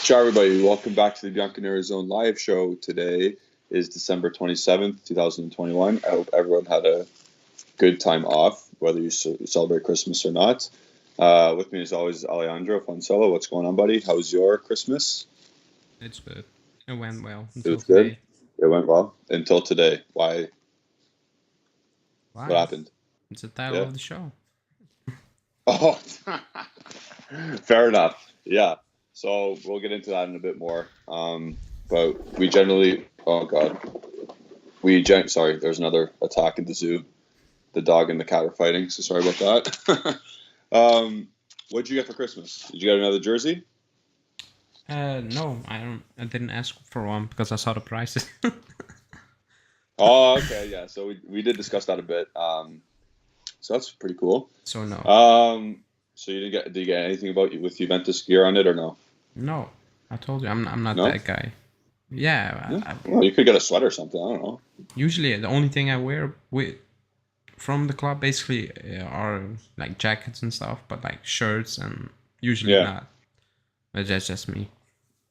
Ciao, everybody. Welcome back to the Bianconerizone live show. Today is December 27th, 2021. I hope everyone had a good time off, whether you celebrate Christmas or not. With me, as always, Alejandro Fonsello. What's going on, buddy? How was your Christmas? It's good. It went well It until was good. today. It went well until today. Why? What Why? happened? It's the title Yeah. of the show. Oh, fair enough. Yeah. So we'll get into that in a bit more. But we generally, oh God, sorry, there's another attack at the zoo. The dog and the cat are fighting, so sorry about that. What'd you get for Christmas? Did you get another jersey? No, I don't. I didn't ask for one because I saw the prices. Oh, okay, yeah. So we did discuss that a bit. So that's pretty cool. So no. So did you get anything with Juventus gear on it or no? No, I told you I'm not No? that guy. Yeah, No? Well, you could get a sweater or something. I don't know. usually the only thing I wear from the club basically are like jackets and stuff, but like shirts and usually Yeah. not. But that's just me.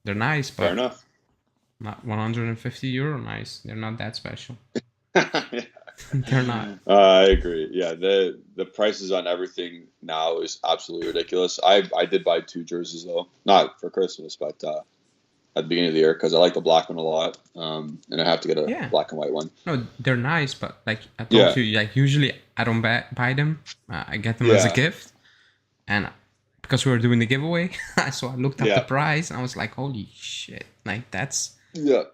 They're nice, Fair but enough. not 150 euro nice. They're not that special. Yeah. They're not. I agree. Yeah, the prices on everything now is absolutely ridiculous. I did buy 2 jerseys though, not for Christmas, but at the beginning of the year because I like the black one a lot, and I have to get a Yeah. black and white one. No, they're nice, but like I told you, like usually I don't buy them. I get them as a gift, and because we were doing the giveaway, so I looked up the price and I was like, "Holy shit!" Like that's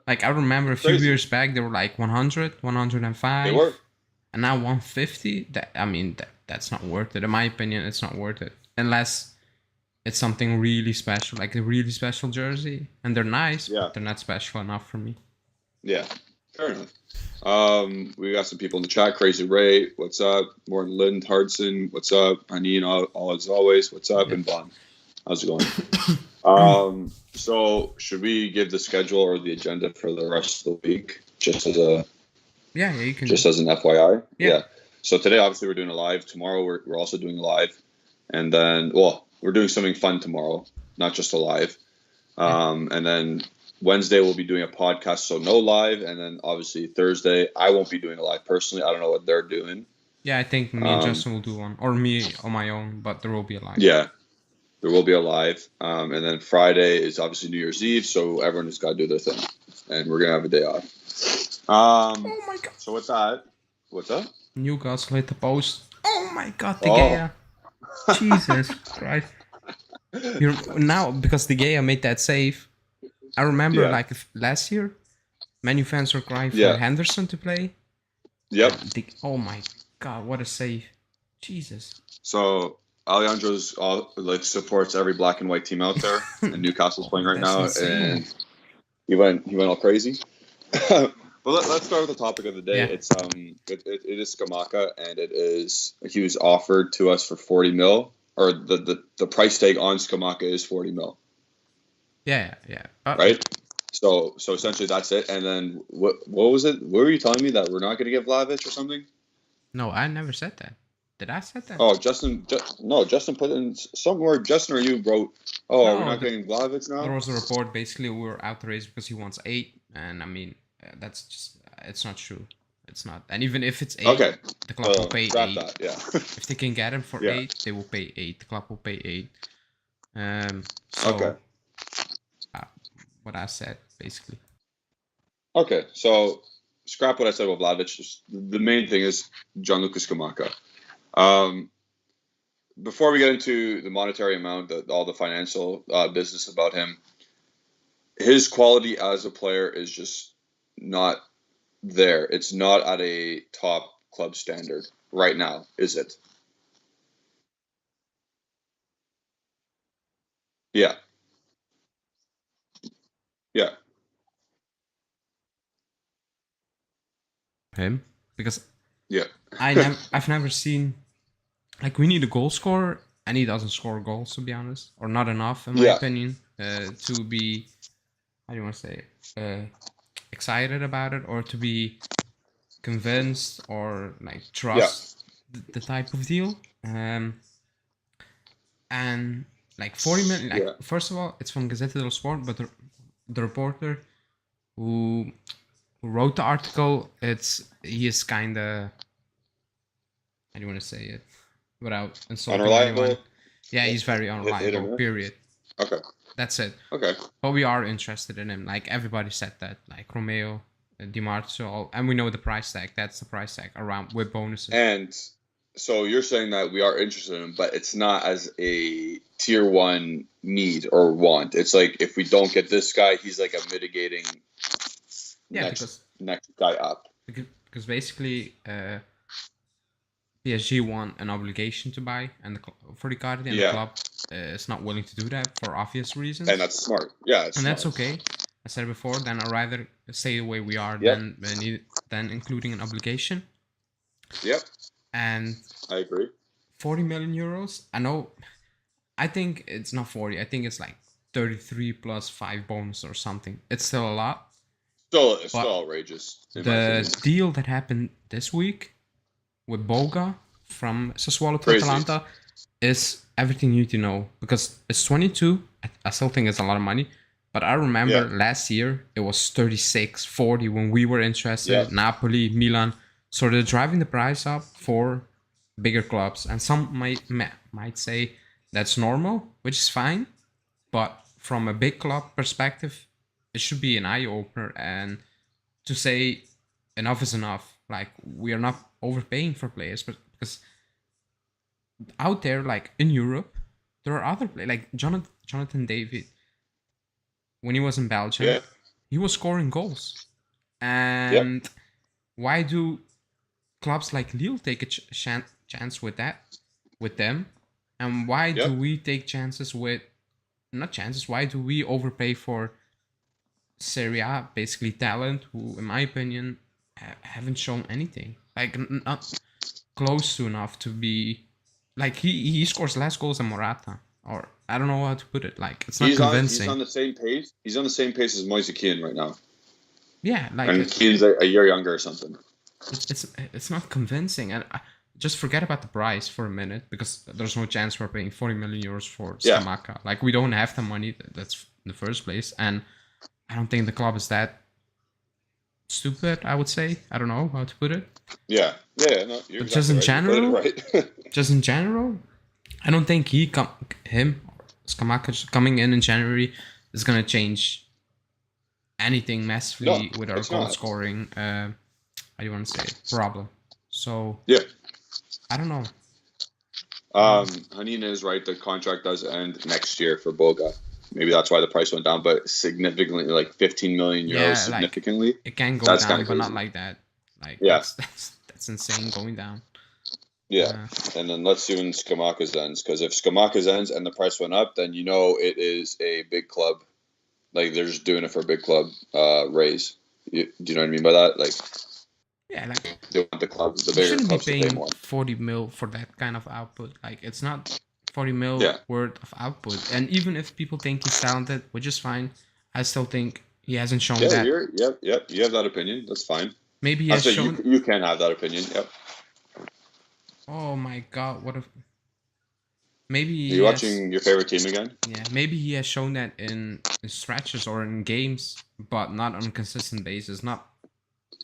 like I remember a few years back they were like 100, 105. They were, and now 150. That's not worth it. In my opinion, it's not worth it unless it's something really special, like a really special jersey, and they're nice, but they're not special enough for me. Yeah, fair enough. We got some people in the chat. Crazy Ray, what's up? Morton Lind Hardson, what's up? Anine, all as always, what's up? Yeah. And Bon, how's it going? So should we give the schedule or the agenda for the rest of the week just as a you can just as an FYI? Yeah. So today, obviously, we're doing a live. Tomorrow, we're also doing a live, and then we're doing something fun tomorrow, not just a live. And then Wednesday we'll be doing a podcast, so no live. And then obviously Thursday I won't be doing a live personally. I don't know what they're doing. Yeah, I think me and Justin will do one, or me on my own, but there will be a live. Yeah, there will be a live. And then Friday is obviously New Year's Eve, so everyone has got to do their thing, and we're gonna have a day off. Oh my God! So what's that? What's up? Newcastle hit the post. Oh my God, De Gea! Jesus Christ! Now because De Gea made that save, I remember like last year, Manu fans were crying for Henderson to play. Yep. Oh my God, what a save! Jesus. So Alejandro's supports every black and white team out there, and Newcastle's playing right now, insane. And he went all crazy. But let's start with the topic of the day. Yeah. It's it is Scamacca, and he was offered to us for 40 mil, or the price tag on Scamacca is 40 mil. Yeah. Right. So essentially that's it. And then what was it? What were you telling me that we're not going to give Vlahovic or something? No, I never said that. Did I say that? Oh, Justin put in somewhere. Justin or you wrote, we're not getting Vlahovic now? There was a report, basically, we were outraged because he wants 8. And I mean, that's just, it's not true. It's not. And even if it's 8, the club will pay 8. That, yeah. If they can get him for 8, they will pay 8. The club will pay 8. So, what I said, basically. Okay, so scrap what I said about Vlahovic. Just the main thing is Gianluca Scamacca. Before we get into the monetary amount, all the financial business about him, his quality as a player is just not there. It's not at a top club standard right now, is it? Yeah. Yeah. Him? Because yeah, I've never seen, like, we need a goal scorer, and he doesn't score goals, to be honest, or not enough in my opinion to be, how do you want to say it, excited about it, or to be convinced, or like trust the type of deal. And Like 40 million. Like, Yeah. first of all, it's from Gazzetta dello Sport, but the reporter who wrote the article, he is kind of, how do you want to say it without insulting Unreliable. anyone? Yeah, he's very Hit or unreliable. miss? Period. Okay. That's it. Okay. But we are interested in him. Like everybody said that. Like Romeo, Di Marzio, and we know the price tag. That's the price tag around with bonuses. And so you're saying that we are interested in him, but it's not as a tier 1 need or want. It's like if we don't get this guy, he's like a mitigating next guy up. Because basically, PSG want an obligation to buy for Icardi, and the club is not willing to do that for obvious reasons. And that's smart. Yeah, and that's okay. I said before. Then I'd rather stay the way we are than including an obligation. Yep. And I agree. 40 million euros. I think it's not 40. I think it's like 33 plus 5 bonus or something. It's still a lot. It's still outrageous. The deal that happened this week with Boga from Sassuolo to Atalanta is everything you need to know, because it's 22. I still think it's a lot of money, but I remember last year it was 36, 40 when we were interested. Napoli, Milan. So they're driving the price up for bigger clubs, and some might say that's normal, which is fine. But from a big club perspective, it should be an eye opener, and to say enough is enough. Like, we are not overpaying for players, but because out there, like in Europe, there are other players like Jonathan David. When he was in Belgium, he was scoring goals, and why do clubs like Lille take a chance with them, and why do we take chances with why do we overpay for Serie A, basically talent, who in my opinion haven't shown anything, like not close to enough to be like he scores less goals than Morata, or I don't know how to put it, like it's not convincing. He's on the same pace. He's on the same pace as Moise Kean right now. Yeah, like, and Kean's a year younger or something. It's not convincing, and just forget about the price for a minute, because there's no chance we're paying 40 million euros for Scamacca. Like, we don't have the money. That's in the first place, and I don't think the club is that stupid. I would say, I don't know how to put it. Yeah. No, you're but just in general, just in general, I don't think Scamacca just coming in January is gonna change anything massively with our goal scoring. How do you want to say it? Problem. So I don't know. Hanina is right. The contract does end next year for Boga. Maybe that's why the price went down, but significantly, like 15 million euros significantly. Like, it can go down, but not like that. Like, that's insane going down. Yeah, and then let's see when Scamacca's ends, because if Scamacca's ends and the price went up, then it is a big club. Like, they're just doing it for a big club raise. Do you know what I mean by that? Like, like, they want the bigger clubs to pay more. 40 mil for that kind of output. Like, it's not 40 mil worth of output. And even if people think he's talented, which is fine, I still think he hasn't shown that. You have that opinion. That's fine. Maybe he has shown. You can have that opinion. Yep. Oh my God! What if? Maybe. Are you watching your favorite team again? Yeah, maybe he has shown that in stretches or in games, but not on a consistent basis. Not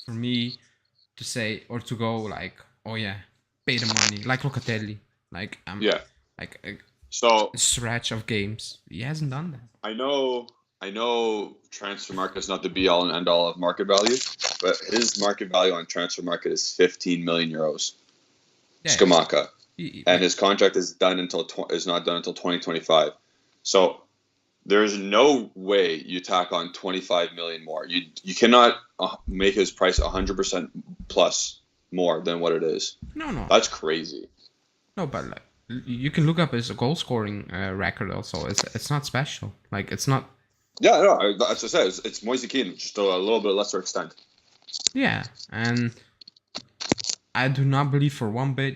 for me to say or to go like, oh yeah, pay the money, like Locatelli. Like, like a stretch of games. He hasn't done that. I know transfer market is not the be all and end all of market value, but his market value on transfer market is 15 million euros. Scamacca. And his contract is not done until 2025. So there's no way you tack on 25 million more. You cannot make his price 100% plus more than what it is. No. That's crazy. No, but like, you can look up his goal scoring record also. It's not special. Like, it's not. Yeah, no, that's what I said. It's Moise Kean, just a little bit lesser extent. Yeah, and I do not believe for one bit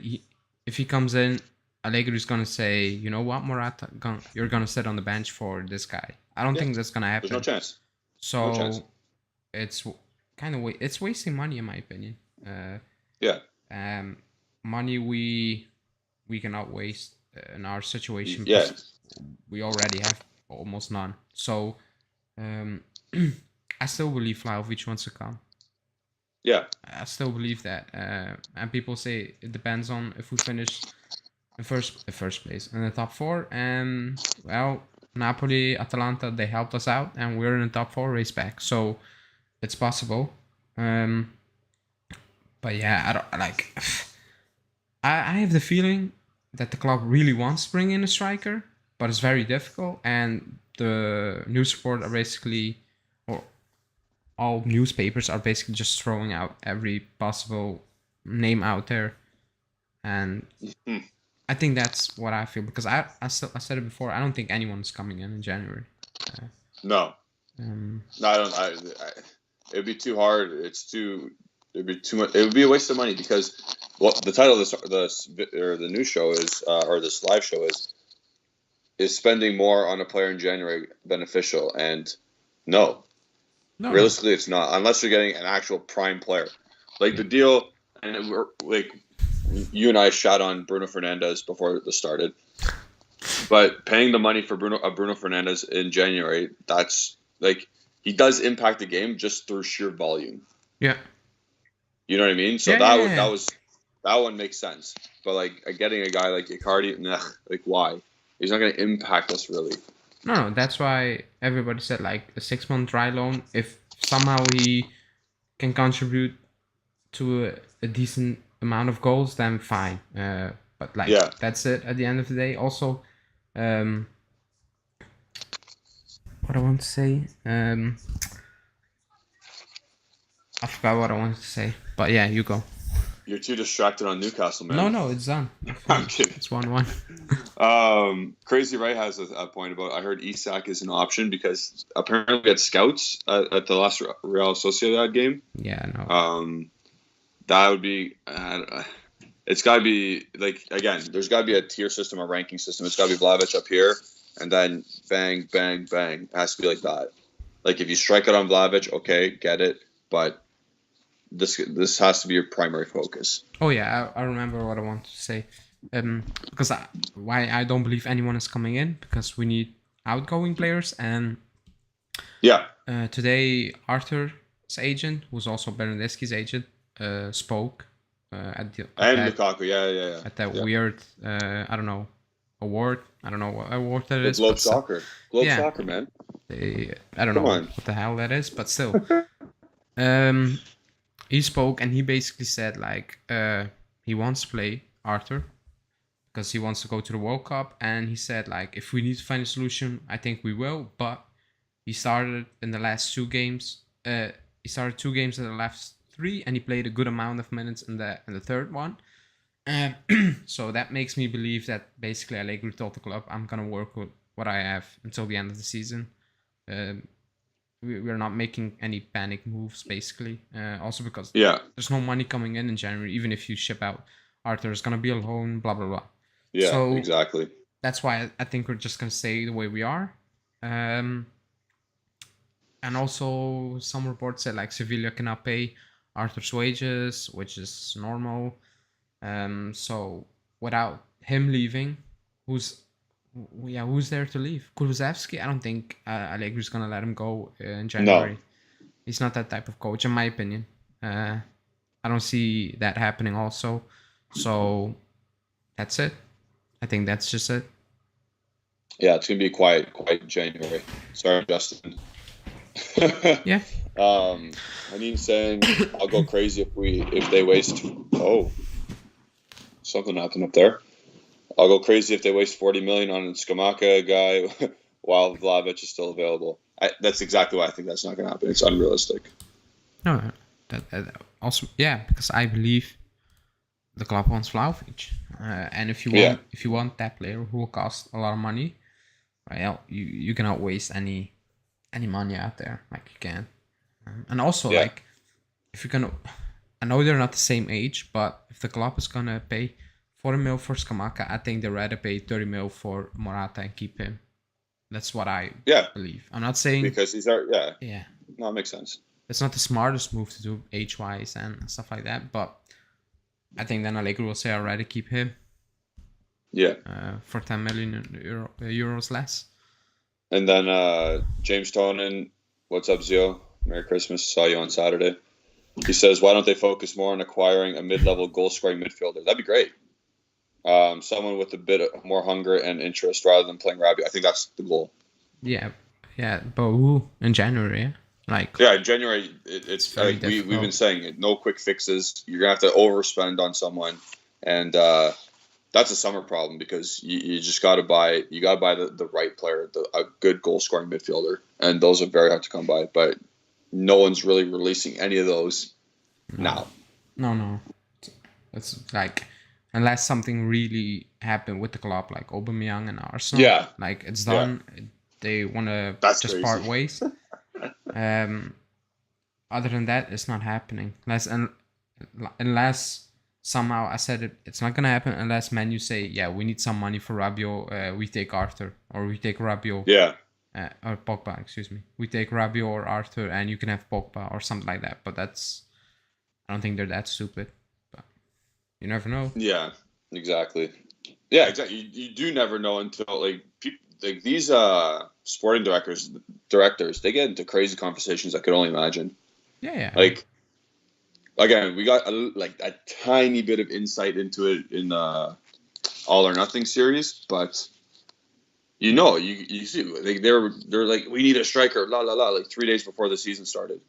if he comes in, Allegri is gonna say, you know what, Morata, you're gonna sit on the bench for this guy. I don't think that's gonna happen. There's no chance. So it's kind of it's wasting money in my opinion. Money we cannot waste in our situation. Yeah. we already have almost none. So I still believe Vlahovic wants to come. Yeah. I still believe that. And people say it depends on if we finish in first place in the top 4. And well, Napoli, Atalanta, they helped us out, and we're in the top 4 race back. So it's possible. But yeah, I don't like. I have the feeling that the club really wants to bring in a striker, but it's very difficult, and the news report are basically, or all newspapers are basically just throwing out every possible name out there, and I think that's what I feel, because I said it before. I don't think anyone's coming in January. No. No, I don't. It'd be too hard. It'd be too much. It would be a waste of money, because what the title of the news show is, or this live show is spending more on a player in January beneficial? And no, realistically, it's not, unless you're getting an actual prime player. Like the deal, and we're like, you and I shot on Bruno Fernandes before this started, but paying the money for Bruno Fernandes in January, that's like, he does impact the game just through sheer volume. Yeah. You know what I mean? So that one makes sense. But like getting a guy like Icardi, like why? He's not going to impact us really. No, that's why everybody said like a 6-month dry loan. If somehow he can contribute to a decent amount of goals, then fine. But like that's it at the end of the day. Also, what I want to say, I forgot what I wanted to say. But yeah, you go. You're too distracted on Newcastle, man. No, it's done. I'm kidding. It's 1-1. Crazy Ray has a point about, I heard Isak is an option because apparently we had scouts at the last Real Sociedad game. Yeah, no. That would be. It's got to be, like, again, there's got to be a tier system, a ranking system. It's got to be Vlahovic up here, and then bang, bang, bang. It has to be like that. Like, if you strike it on Vlahovic, okay, get it, but this has to be your primary focus. Oh yeah, I remember what I wanted to say. Because why I don't believe anyone is coming in, because we need outgoing players, and today Arthur's agent, who's also Bernardeschi's agent, spoke at Lukaku, at that weird I don't know award. I don't know what award that is. Globe Soccer, Soccer, man. I don't know what the hell that is, but still. He spoke, and he basically said like he wants to play Arthur because he wants to go to the World Cup, and he said like if we need to find a solution, I think we will. But he started in the last 2 games. He started 2 games in the last 3, and he played a good amount of minutes in the third one. So that makes me believe that basically Allegri told the club, I'm gonna work with what I have until the end of the season. We're not making any panic moves, basically. Also because there's no money coming in January. Even if you ship out Arthur, is going to be a loan, blah, blah, blah. Yeah, so exactly. That's why I think we're just going to stay the way we are. And also, some reports said like Sevilla cannot pay Arthur's wages, which is normal. So without him leaving, who's there to leave? Kulusevski? I don't think Allegri's gonna let him go in January. No. He's not that type of coach, in my opinion. I don't see that happening also. So that's it. I think that's just it. Yeah, it's gonna be quiet January. Sorry, Justin. Yeah. I mean, saying I'll go crazy if they waste. Oh, something happened up there. I'll go crazy if they waste 40 million on Scamacca guy while Vlahovic is still available. That's exactly why I think that's not going to happen. It's unrealistic. No, that also, yeah, because I believe the club wants Vlahovic, and if you want that player who will cost a lot of money, well, you cannot waste any money out there like you can. And also, like, if you're gonna, I know they're not the same age, but if the club is gonna pay 40 mil for Scamacca, I think they'd rather pay 30 mil for Morata and keep him. That's what I believe. I'm not saying because he's our yeah. No, it makes sense. It's not the smartest move to do age-wise and stuff like that, but I think then Allegri will say I'd rather keep him. Yeah. For 10 million euros less. And then James Tonin, what's up, Zio? Merry Christmas. Saw you on Saturday. He says, why don't they focus more on acquiring a mid-level goal-scoring midfielder? That'd be great. Someone with a bit more hunger and interest rather than playing Rabiot. I think that's the goal. Yeah, but in January, in January, it's very we've been saying it. No quick fixes. You're gonna have to overspend on someone, and that's a summer problem because you just gotta buy the right player, a good goal-scoring midfielder, and those are very hard to come by. But no one's really releasing any of those now. No. It's like, unless something really happened with the club, like Aubameyang and Arsenal. Yeah. Like, it's done. Yeah. They want to just crazy. Part ways. Other than that, it's not happening. Unless somehow I said it's not going to happen unless Man U say, yeah, we need some money for Rabiot. We take Arthur, or we take Rabiot. Yeah. Or Pogba, excuse me. We take Rabiot or Arthur, and you can have Pogba or something like that. But I don't think they're that stupid. But you never know. Yeah, exactly. Yeah, exactly. You do never know until these sporting directors, they get into crazy conversations I could only imagine. Yeah. Like, again, we got a tiny bit of insight into it in All or Nothing series, but you see, they're like, we need a striker, like 3 days before the season started.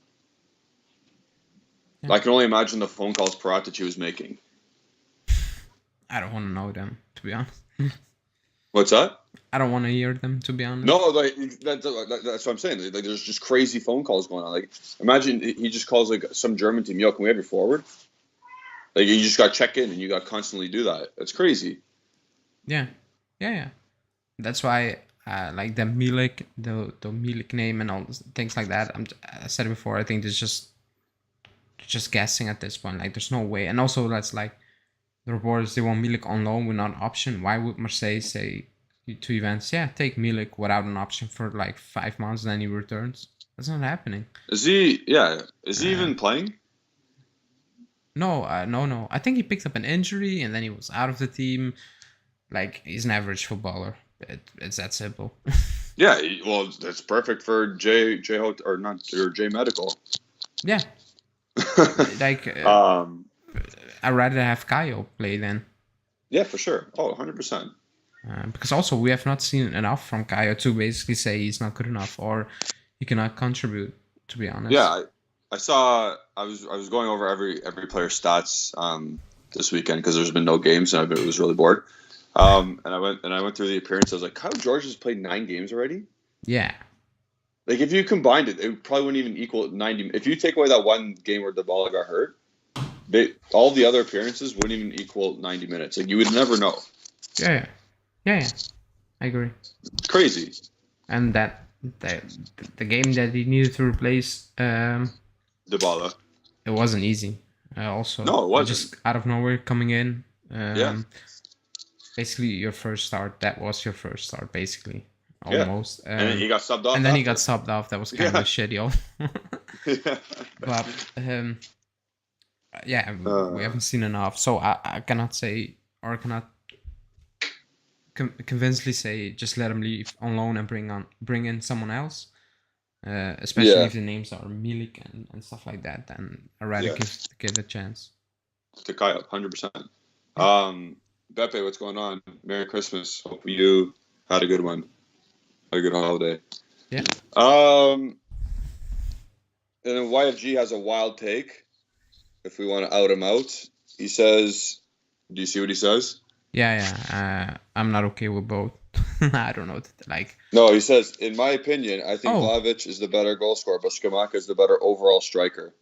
Yeah. I can only imagine the phone calls Paratici was making. I don't want to know them, to be honest. What's that? I don't want to hear them, to be honest. No, that's what I'm saying. Like, there's just crazy phone calls going on. Like, imagine he just calls like some German team, yo, can we have your forward? Like, you just got to check in and you got to constantly do that. That's crazy. Yeah. That's why, like the Milik, the Milik name and all things like that. I said it before. I think it's just guessing at this point. Like, there's no way. And also, that's like the reporters, they want Milik on loan without an option. Why would Marseille say to Juventus, yeah, take Milik without an option for like 5 months and then he returns? That's not happening. Is he? Yeah. Is he even playing? No. I think he picked up an injury and then he was out of the team. Like, he's an average footballer. It's that simple. Yeah, well, that's perfect for J Medical. Yeah. Like, I'd rather have Caio play then. Yeah, for sure. Oh, 100%. Because also we have not seen enough from Caio to basically say he's not good enough or he cannot contribute, to be honest. Yeah, I saw. I was going over every player's stats this weekend because there's been no games and I was really bored. And I went through the appearances. I was like, Kyle George has played 9 games already. Yeah. Like, if you combined it probably wouldn't even equal 90. If you take away that one game where Dybala got hurt, all the other appearances wouldn't even equal 90 minutes. Like, you would never know. Yeah. I agree. It's crazy. And that the game that he needed to replace Dybala. It wasn't easy. Also, no, it wasn't. Just out of nowhere coming in. Basically, your first start. That was your first start, basically. Almost. And then he got subbed off. And then he got subbed off. That was kind of shitty. But we haven't seen enough. So I cannot say, or cannot convincingly say, just let him leave on loan and bring in someone else. Especially if the names are Milik and stuff like that. Then I'd rather give a chance. To Kyle, 100%. Beppe, what's going on? Merry Christmas. Hope you had a good one. Had a good holiday. Yeah. And then YFG has a wild take. If we want to out him out, he says, do you see what he says? Yeah. I'm not okay with both. I don't know. No, he says, in my opinion, I think Vlahovic is the better goal scorer, but Scamacca is the better overall striker.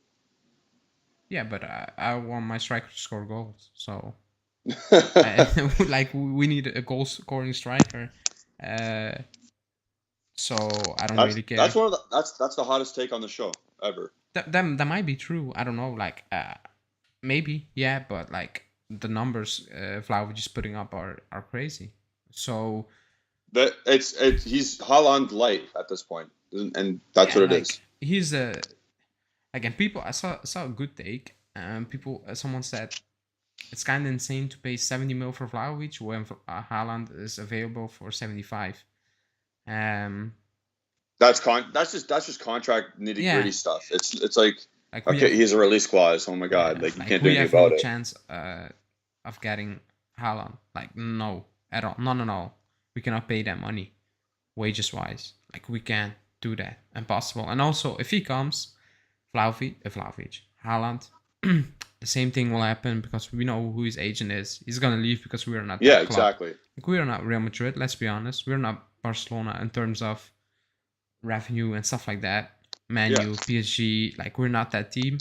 Yeah, but I want my striker to score goals, so we need a goal scoring striker. So I don't really care. That's that's the hottest take on the show ever. That might be true. I don't know. Maybe but the numbers Vlahovic is putting up are crazy. So that he's Haaland light at this point, and that's what it is. He's again, people. I saw a good take. Someone said it's kind of insane to pay 70 mil for Vlahovic when Haaland is available for 75. That's just contract nitty gritty stuff. It's like okay, he's a release clause. Oh my god, like you can't do anything about it. We have no chance of getting Haaland. Like no, at all, none at all. We cannot pay that money, wages wise. Like we can't do that, impossible. And also, if he comes, Vlahovic, Haaland, the same thing will happen because we know who his agent is. He's gonna leave because we are not. Yeah, exactly. Like, we are not Real Madrid. Let's be honest. We're not Barcelona in terms of revenue and stuff like that. Man U, PSG, like we're not that team.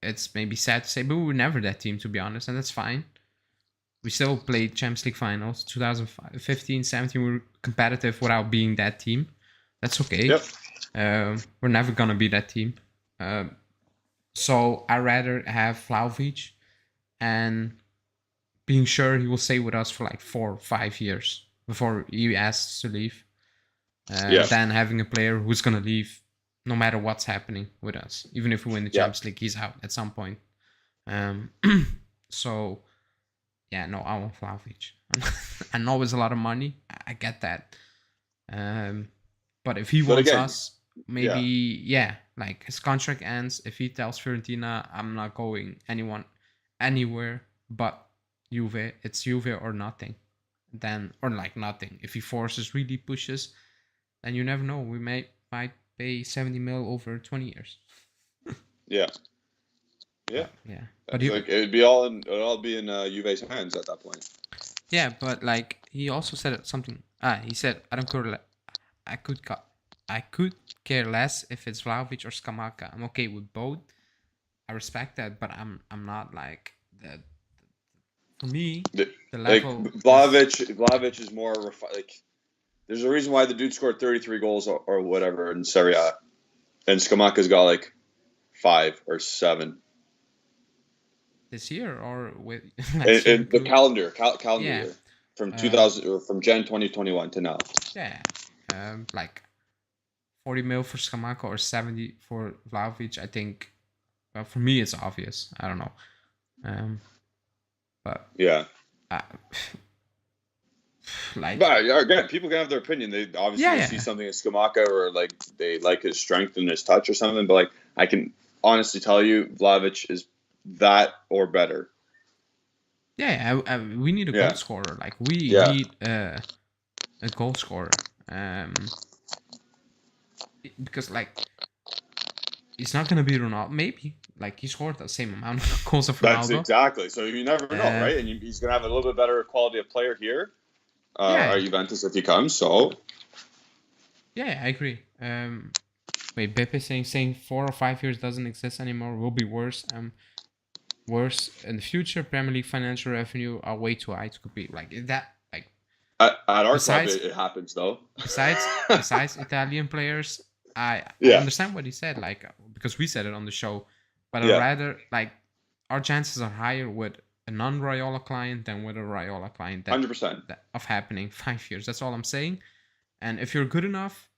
It's maybe sad to say, but we were never that team, to be honest, and that's fine. We still played Champions League finals. 2015, 17, we were competitive without being that team. That's okay. Yep. We're never gonna be that team. So I'd rather have Vlahovic and being sure he will stay with us for like 4 or 5 years before he asks to leave. Than having a player who's gonna leave no matter what's happening with us. Even if we win the Champions League, he's out at some point. So yeah, no, I want Vlahovic. I know it's a lot of money. I get that. But if he wants us, maybe like his contract ends. If he tells Fiorentina, I'm not going anywhere but Juve. It's Juve or nothing. Then or like nothing. If he really pushes, then you never know. We might pay 70 mil over 20 years. Yeah. But it'd be in Juve's hands at that point. Yeah, but like he also said something. He said, "I don't care. I could care less if it's Vlahovic or Scamacca. I'm okay with both. I respect that, but I'm not like that. For me, the level Vlahovic is more like." There's a reason why the dude scored 33 goals or whatever in Serie A, and Scamacca's got like 5 or 7 this year or with in the calendar year from 2000 or from Jan 2021 to now. Yeah, like 40 mil for Scamacca or 70 for Vlahovic. I think, well, for me it's obvious. I don't know, but yeah. But again, people can have their opinion. They obviously see something in Scamacca or like they like his strength and his touch or something. But like I can honestly tell you, Vlahovic is that or better. Yeah, we need a goal scorer. Like we need a goal scorer. Because like he's not gonna be Ronaldo. Maybe like he scored the same amount of goals of Ronaldo. That's exactly. So you never know, right? And he's gonna have a little bit better quality of player here. At Juventus if he comes, so I agree. Wait, Beppe saying 4 or 5 years doesn't exist anymore. Will be worse. Worse in the future. Premier League financial revenue are way too high to compete. Like that. Like at our club, it happens though. Besides Italian players, I understand what he said. Like because we said it on the show, but I'd rather like our chances are higher with a non-Raiola client than with a Raiola client. 100% of happening 5 years. That's all I'm saying. And if you're good enough,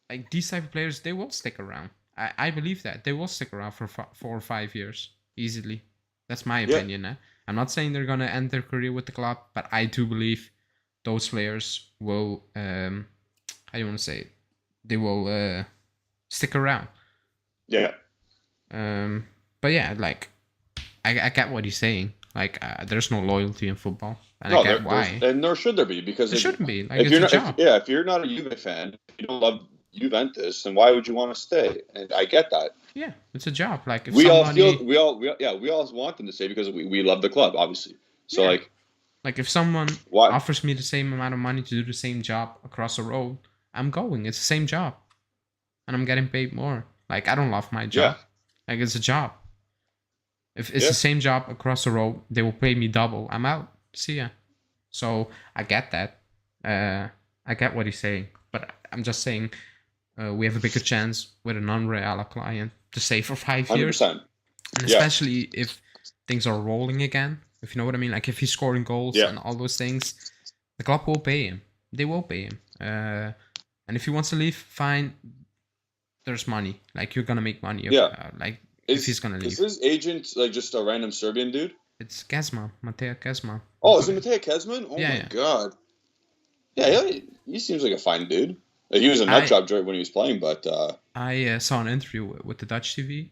like these type of players, they will stick around. I believe that they will stick around for 4 or 5 years easily. That's my opinion. I'm not saying they're gonna end their career with the club, but I do believe those players will. How do you want to say it? They will stick around. Yeah. But yeah, like. I get what he's saying. Like, there's no loyalty in football, and I get why. And nor should there be, because it shouldn't be. Like, it's a job. If you're not a Juve fan, if you don't love Juventus, then why would you want to stay? And I get that. Yeah, it's a job. Like, if we all want them to stay because we love the club, obviously. So like if someone offers me the same amount of money to do the same job across the road, I'm going. It's the same job, and I'm getting paid more. Like, I don't love my job. Like, it's a job. If it's the same job across the road, they will pay me double. I'm out. See ya. So I get that. I get what he's saying, but I'm just saying we have a bigger chance with a non-Real client to stay for 5 years. 100%. And especially if things are rolling again, if you know what I mean. Like if he's scoring goals and all those things, the club will pay him. They will pay him. And if he wants to leave, fine. There's money. Like you're gonna make money. Like if he's gonna leave. Is his agent like just a random Serbian dude? It's Kezman, Mateo Kezman. Oh, is it Mateo Kezman? Oh yeah, my god. Yeah, he seems like a fine dude. Like, he was a nut job when he was playing, but I saw an interview with the Dutch TV.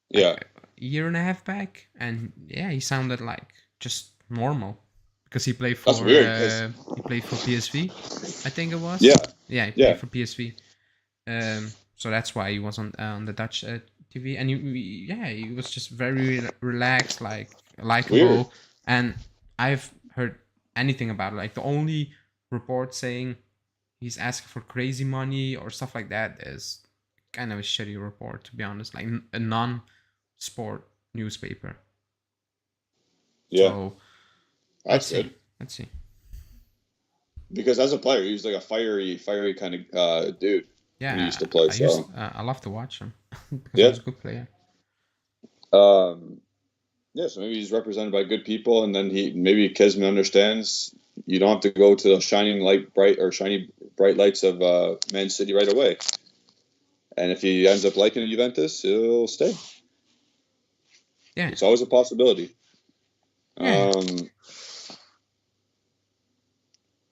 Yeah. A year and a half back, and yeah, he sounded like just normal because he played for. That's weird. He played for PSV, I think it was. Yeah. Yeah, he played for PSV. So that's why he was on the Dutch TV, and he was just very relaxed, like likable. And I've heard anything about it. Like, the only report saying he's asking for crazy money or stuff like that is kind of a shitty report, to be honest. Like a non-sport newspaper. Yeah, so, that's good. Let's see. Because as a player, he was like a fiery kind of dude. Yeah, he used to play. I love to watch him because he was a good player. Yeah, so maybe he's represented by good people, and then maybe Kezman understands you don't have to go to the shiny bright lights of Man City right away. And if he ends up liking Juventus, he'll stay. Yeah, it's always a possibility. Yeah.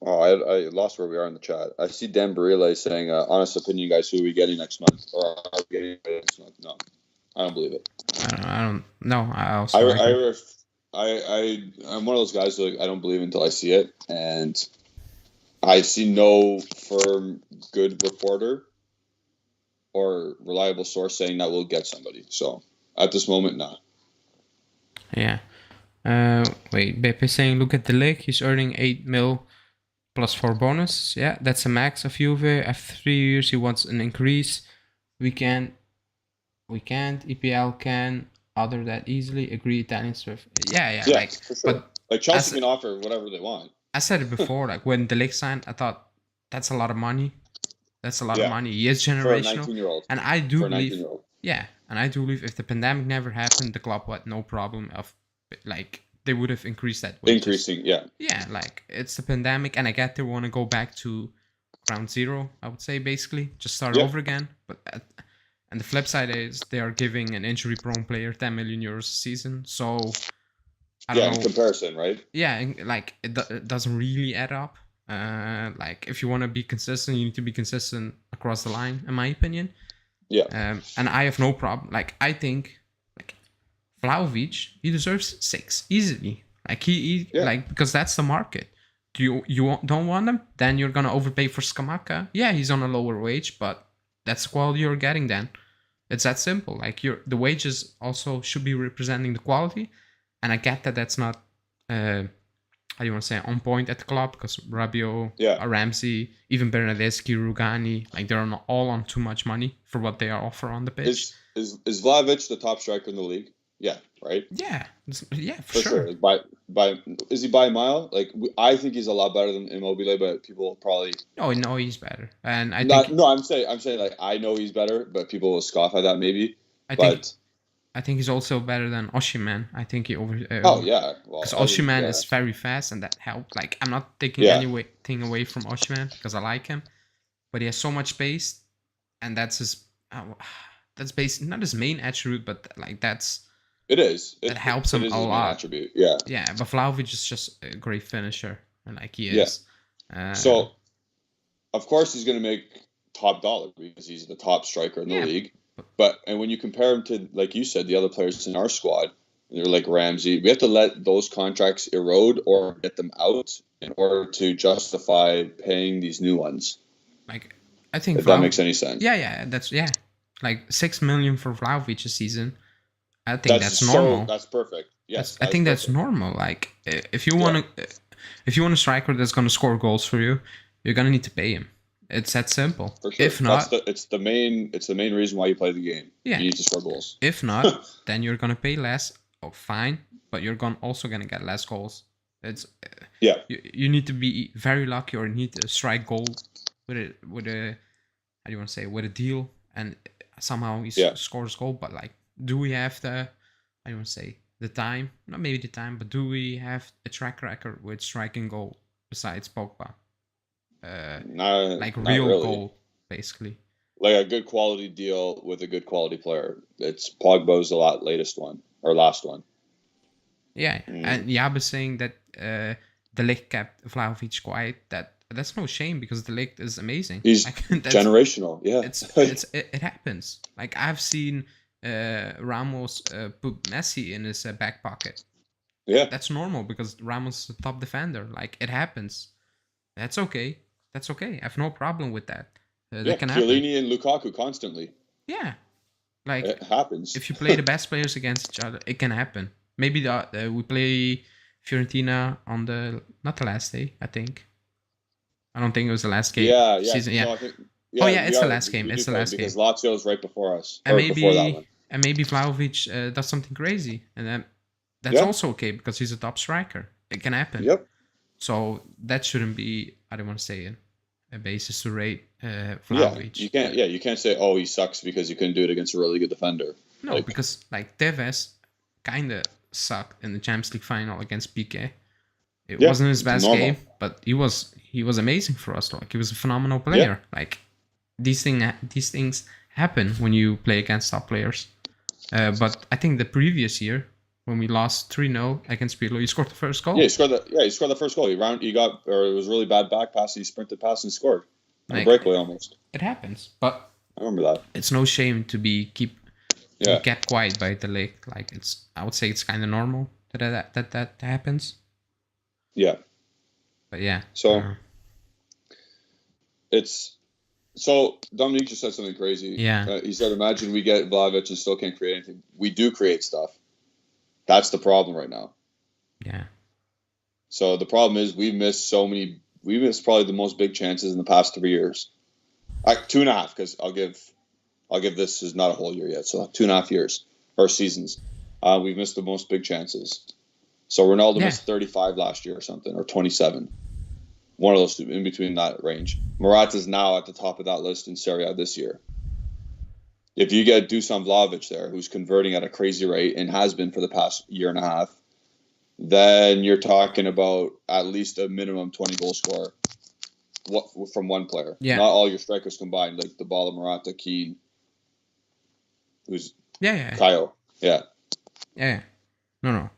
I lost where we are in the chat. I see Dan Barile saying, honest opinion, guys, who are we getting next month? Or are we getting next month? No, I don't believe it. I don't know. I'm one of those guys who, I don't believe until I see it, and I see no firm, good reporter or reliable source saying that we'll get somebody. So at this moment, no. Yeah. Wait, BP saying, look at the leg. He's earning 8 mil plus 4 bonus. Yeah, that's a max of Juve. After 3 years, he wants an increase. We can't. EPL can other that easily. Agree, Italian stuff. Yeah, like, for sure. But like, Chelsea can offer whatever they want. I said it before. Like, when the leg signed, I thought that's a lot of money. That's a lot of money. He is generational. For a 19-year-old. And I do believe. Yeah, and I do believe if the pandemic never happened, the club had no problem of, like, they would have increased that wages. Increasing, yeah. Yeah, like, it's the pandemic, and I get they want to go back to ground zero, I would say, basically. Just start over again. But and the flip side is they are giving an injury-prone player 10 million euros a season. So, I don't know. In comparison, right? Yeah, like, it doesn't really add up. Like, if you want to be consistent, you need to be consistent across the line, in my opinion. Yeah. And I have no problem. Like, I think, like, Vlahovic, he deserves 6 easily. Like, like, because that's the market. You don't want him? Then you're gonna overpay for Scamacca. Yeah, he's on a lower wage, but that's the quality you're getting. Then it's that simple. Like, the wages also should be representing the quality. And I get that that's not how do you want to say, on point at the club, because Rabiot, Ramsey, even Bernadeschi, Rugani, like, they're all on too much money for what they are offer on the pitch. Is Vlahovic the top striker in the league? Yeah, right? Yeah, for sure. Like, is he by a mile? Like, I think he's a lot better than Immobile, but people probably... Oh, no, he's better. And I'm saying, like, I know he's better, but people will scoff at that maybe. I think he's also better than Osimhen. I think he oh, yeah. Because Osimhen is very fast, and that helped. Like, I'm not taking anything away from Osimhen, because I like him. But he has so much space, and that's his... that's not his main attribute, but, like, that's... It is. That helps him a lot. Attribute. Yeah. Yeah, but Vlahovic is just a great finisher, and, like, he is. Yeah. So, of course, he's going to make top dollar, because he's the top striker in the league. And when you compare him to, like you said, the other players in our squad, they're like Ramsey, we have to let those contracts erode or get them out in order to justify paying these new ones. Like, I think if that makes any sense. Yeah, like 6 million for Vlahovic a season. I think that's normal. That's perfect. Yes, I think that's normal. Like, if you want a striker that's going to score goals for you, you're going to need to pay him. It's that simple. For sure. If not, it's the main reason why you play the game. Yeah. You need to score goals. If not, then you're gonna pay less. Oh, fine, but you're also gonna get less goals. It's You need to be very lucky, or you need to strike gold with a how do you want to say, with a deal, and somehow he scores goal. But, like, do we have the how do you want to say, the time? Not maybe the time, but do we have a track record with striking goal besides Pogba? Like, real really. goal, basically. like a good quality deal with a good quality player. It's Pogba's the latest one or last one. Yeah, and Jaap is saying that De Ligt kept Vlahovic quiet. That's no shame because De Ligt is amazing. He's generational. Yeah, it happens. Like I've seen Ramos put Messi in his back pocket. Yeah, that's normal because Ramos is a top defender. Like it happens. That's okay. That's okay. I have no problem with that. That can happen. Chiellini and Lukaku constantly. Yeah, like it happens. If you play the best players against each other, it can happen. Maybe we play Fiorentina on not the last day. I think. I don't think it was the last game. Yeah. Season. Yeah. No, it's the last game. It's the last game. Because Lazio is right before us. And before that one. And maybe Vlahovic does something crazy, and then that's also okay because he's a top striker. It can happen. Yep. So that shouldn't be. I don't want to say it. A basis to rate Vlahovic. You can't say, oh, he sucks because he couldn't do it against a really good defender. No, because like Tevez kind of sucked in the Champions League final against Piqué. It wasn't his best game, but he was amazing for us. Like he was a phenomenal player. Yeah. Like these things happen when you play against top players. But I think the previous year when we lost 3-0 against Pirlo, he scored the first goal. Yeah, he scored the first goal. It was really bad back pass. He sprinted past and scored. On a breakaway almost. It happens, but I remember that. It's no shame to be kept quiet by the Ligt. Like I would say it's kind of normal that happens. Yeah. But yeah. So Dominique just said something crazy. Yeah. He said, "Imagine we get Vlahovic and still can't create anything. We do create stuff. That's the problem right now." Yeah. So the problem is we missed probably the most big chances in the past 3 years. 2.5, because I'll give this is not a whole year yet. So 2.5 years or seasons. We've missed the most big chances. So Ronaldo missed 35 last year or something, or 27. One of those two, in between that range. Morata's now at the top of that list in Serie A this year. If you get Dusan Vlahovic there, who's converting at a crazy rate and has been for the past year and a half, then you're talking about at least a minimum 20 goal scorer from one player. Yeah. Not all your strikers combined, like Dybala, Morata, Keane, who's Kaio. Yeah. Yeah. No.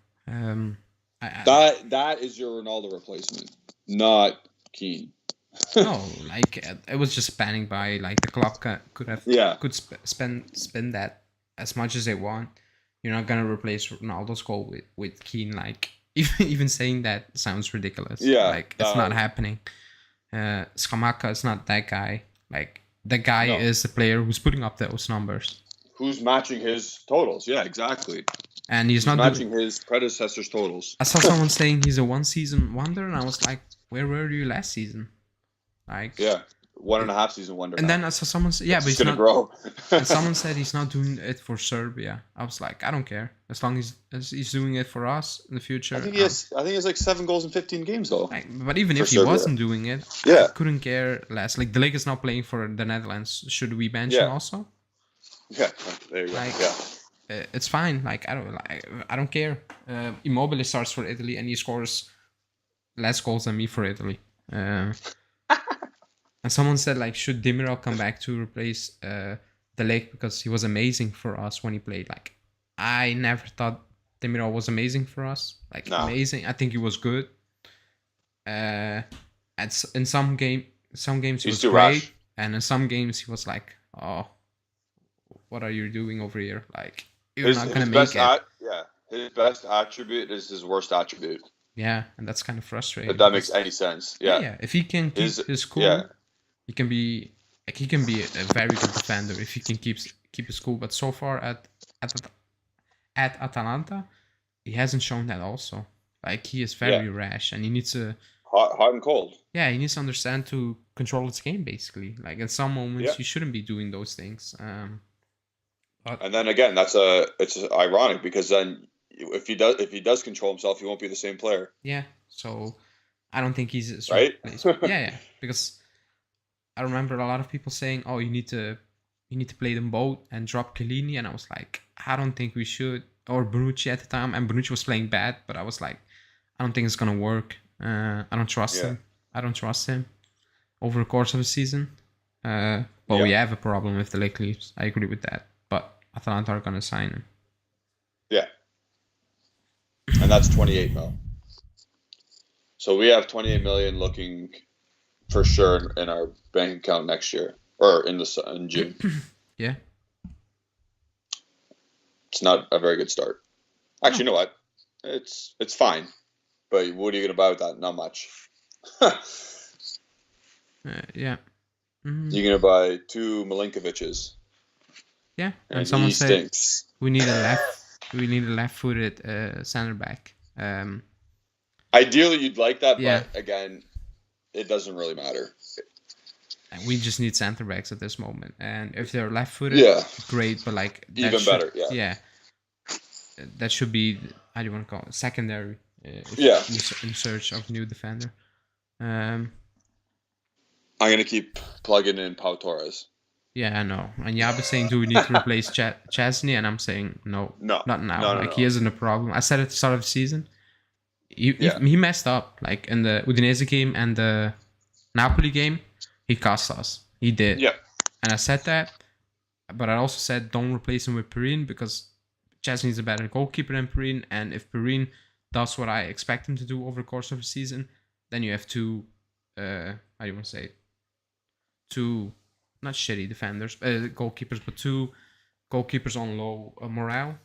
That is your Ronaldo replacement, not Keane. No, like it was just spanning by. Like the club could spend that as much as they want. You're not gonna replace Ronaldo's goal with Keane. Like even saying that sounds ridiculous. Yeah, like it's not happening. Scamacca is not that guy. Like the guy is the player who's putting up those numbers. Who's matching his totals? Yeah, exactly. And he's not matching his predecessor's totals. I saw someone saying he's a one-season wonder, and I was like, "Where were you last season?" Like 1.5 season wonder. And then I saw someone say, but he's gonna grow. And someone said he's not doing it for Serbia. I was like, I don't care as long as he's doing it for us in the future. I think he has like 7 goals in 15 games though. But even if Serbia wasn't doing it, I couldn't care less. Like the Ligt is now playing for the Netherlands. Should we bench him also? Yeah, there you go. It's fine. Like I don't care. Immobile starts for Italy and he scores less goals than me for Italy. And someone said, like, should Demiral come back to replace the Ligt because he was amazing for us when he played? Like, I never thought Demiral was amazing for us. Like, amazing. I think he was good. In some games he was great, rash. And in some games he was like, "Oh, what are you doing over here? Like, you're not gonna make it." His best attribute is his worst attribute. Yeah, and that's kind of frustrating. If that makes any sense. Yeah. If he can keep his cool, he can be a very good defender if he can keep his cool. But so far at Atalanta, he hasn't shown that. Also, like he is very rash, and he needs to hot and cold. Yeah, he needs to understand to control his game. Basically, like in some moments you shouldn't be doing those things. And then again, it's ironic because then if he does control himself, he won't be the same player. Yeah, so I don't think he's right. Because I remember a lot of people saying, "Oh, you need to play them both and drop Chiellini," and I was like, I don't think we should. Or Bonucci at the time, and Bonucci was playing bad, but I was like, I don't think it's gonna work. I don't trust him. I don't trust him over the course of the season. But we have a problem with the leg leaves. I agree with that. But Atalanta are going to sign him. Yeah. And that's 28 mil. So we have 28 million looking for sure in our bank account next year, or in June. Yeah. It's not a very good start. Actually, you know what? It's fine. But what are you going to buy with that? Not much. Yeah. Mm-hmm. You're going to buy 2 Milinkovic's. Yeah. And someone he said stinks. we need a left-footed center back. Ideally, you'd like that, yeah. but again, it doesn't really matter. We just need center backs at this moment, and if they're left-footed, great. But like even better, yeah. That should be, how do you want to call it, secondary. In search of new defender. I'm gonna keep plugging in Pau Torres. Yeah, I know. And Yaba's saying, do we need to replace Chesney? And I'm saying, no, not now. No. He isn't a problem. I said at the start of the season, he messed up. Like in the Udinese game and the Napoli game, he cost us. He did. Yeah. And I said that, but I also said don't replace him with Perrine because Chesney's a better goalkeeper than Perrine. And if Perrine does what I expect him to do over the course of the season, then you have two, how do you want to say it? Two, not shitty defenders, goalkeepers, but 2 goalkeepers on low morale.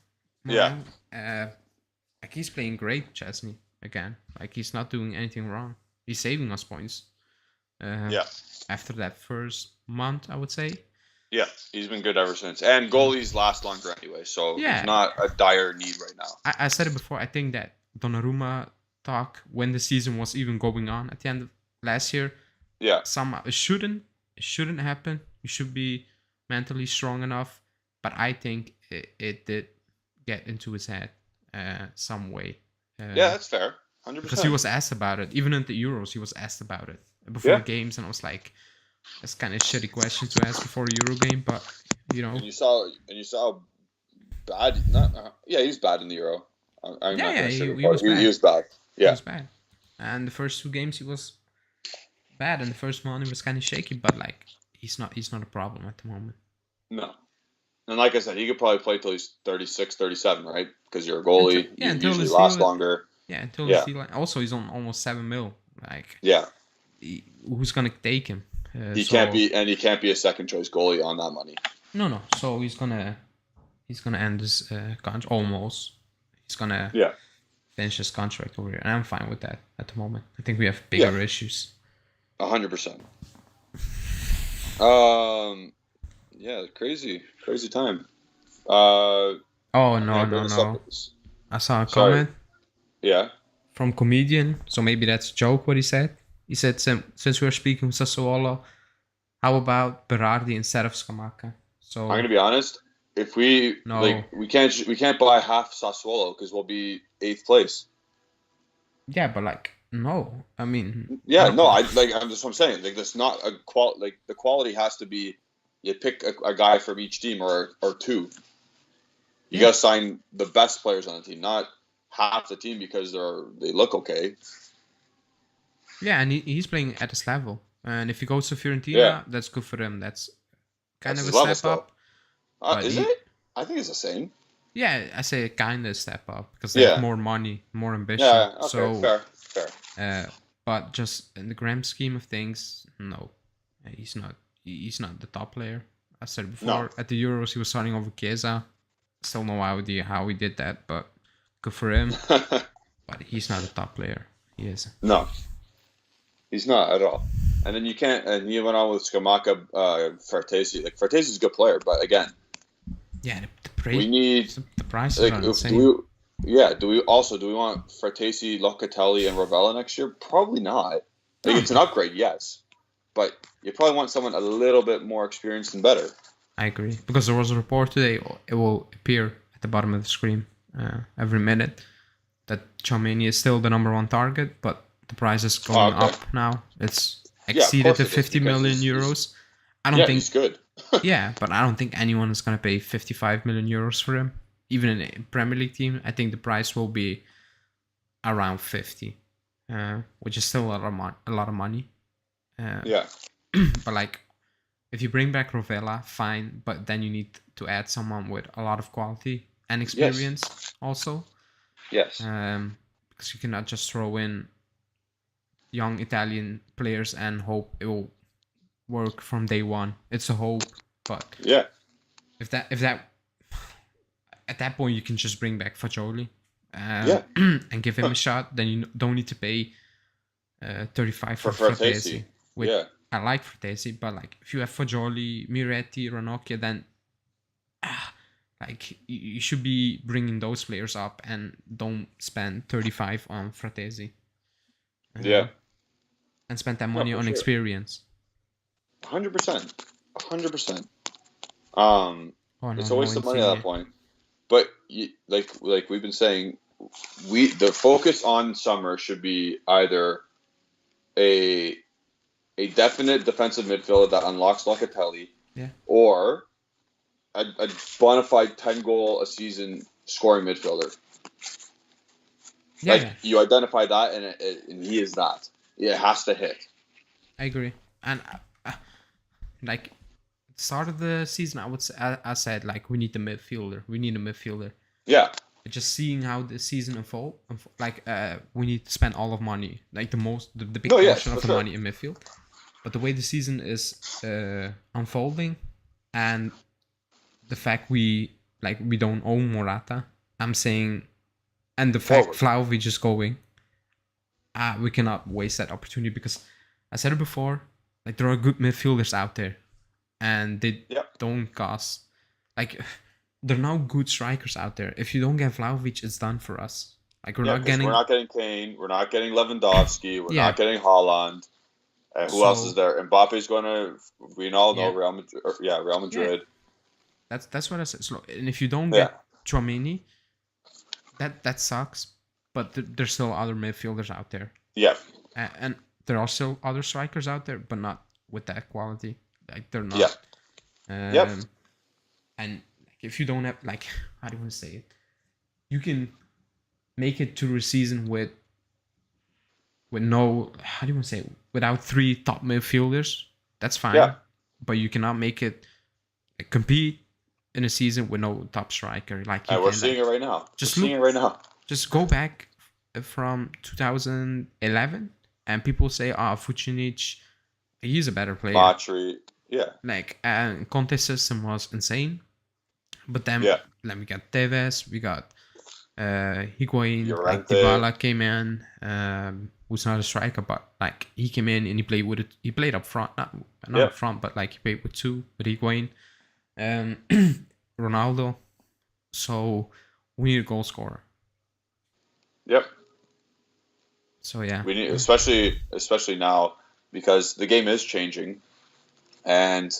Yeah. Like he's playing great, Chesney, again. Like he's not doing anything wrong. He's saving us points. After that first month, I would say. Yeah, he's been good ever since. And goalies last longer anyway, so it's not a dire need right now. I said it before. I think that Donnarumma talk when the season was even going on at the end of last year. Yeah. Somehow it shouldn't happen. You should be mentally strong enough. But I think it did get into his head some way. Yeah, that's fair. 100%. Because he was asked about it. Even in the Euros, he was asked about it before games. And I was like, that's kind of a shitty question to ask before a Euro game. But, you know. And you saw bad. He was bad in the Euro. He was bad. He was bad. Yeah. He was bad. And the first 2 games, he was bad. And the first one, he was kind of shaky. But, like, he's not a problem at the moment. No. And like I said, he could probably play till he's 36, 37, right? Because you're a goalie. You usually last longer. Yeah, until the deal. Also, he's on almost 7 mil. Like, who's gonna take him? He can't be a second choice goalie on that money. No. So he's gonna end his contract almost. He's gonna finish his contract over here, and I'm fine with that at the moment. I think we have bigger issues. 100%. Crazy time. No. I saw a comment. Yeah. From comedian, so maybe that's a joke what he said. He said, since we're speaking with Sassuolo, how about Berardi instead of Scamacca? So I'm gonna be honest. If we we can't buy half Sassuolo because we'll be 8th place. Yeah, but like no, I mean. Yeah, no, I'm just what I'm saying. Like that's not a Like the quality has to be. You pick a guy from each team or 2. You gotta sign the best players on the team, not half the team because they look okay. Yeah, and he's playing at this level. And if he goes to Fiorentina, that's good for him. That's kind of a step up. Is it? I think it's the same. Yeah, I say kind of step up because they have more money, more ambition. Yeah, okay, fair. But just in the grand scheme of things, no, he's not. He's not the top player. I said before, at the Euros, he was starting over Chiesa. Still no idea how he did that, but good for him. But he's not a top player. He isn't. No, he's not at all. And then you went on with Scamacca, Frattesi. Like Frattesi's a good player, but again, the prices are insane. Do we want Frattesi, Locatelli, and Ravella next year? Probably not. It's an upgrade, yes. But you probably want someone a little bit more experienced and better. I agree. Because there was a report today, it will appear at the bottom of the screen every minute, that Tchouaméni is still the number 1 target, but the price is going up now. It's exceeded the 50 million euros. I don't think he's good. But I don't think anyone is going to pay 55 million euros for him. Even in a Premier League team, I think the price will be around 50, which is still a lot of money. But like, if you bring back Rovella, fine, but then you need to add someone with a lot of quality and experience also. Yes. Because you cannot just throw in young Italian players and hope it will work from day one. It's a hope, but if that at that point you can just bring back Fagioli and give him a shot. Then you don't need to pay 35 for Fratesi. I like Fratesi, but like if you have Fagioli, Miretti, Ranocchia, then like you should be bringing those players up and don't spend 35 on Fratesi. And spend that money on experience. 100%. 100%. It's a waste of money at that point. But like we've been saying, the focus on summer should be either a definite defensive midfielder that unlocks Locatelli, or a bona fide 10-goal a season scoring midfielder. You identify that, and he is that. It has to hit. I agree. And like start of the season, I said like we need a midfielder. Yeah. Just seeing how the season unfold, like we need to spend all of money, like the big portion of the money in midfield. But the way the season is unfolding, and the fact we don't own Morata, I'm saying, and the fact Vlahovic is going, we cannot waste that opportunity, because I said it before, like there are good midfielders out there, and they don't cost, like there are now good strikers out there. If you don't get Vlahovic, it's done for us. Like we're not getting Kane, we're not getting Lewandowski, we're not getting Haaland. Who else is there? Mbappe's going to, we all know, Real Madrid. Yeah. That's what I said. So, and if you don't get Tchouaméni, that sucks. But there's still other midfielders out there. Yeah. And there are still other strikers out there, but not with that quality. Like they're not. Yeah. And if you don't have, like, how do you want to say it? You can make it to a season with no, how do you want to say it? Without 3 top midfielders. That's fine. Yeah. But you cannot make it compete in a season with no top striker. Like we're seeing it right now. Just go back from 2011, and people say, Vucinic, he's a better player. Patry, like, and Conte's system was insane. But then, we got Tevez, we got Higuain, like Dybala came in, who's not a striker, but like he came in and he played with it. He played up front, not up front, but like he played with 2 with Higuain, Ronaldo. So we need a goal scorer. Yep. So yeah, we need, especially now, because the game is changing, and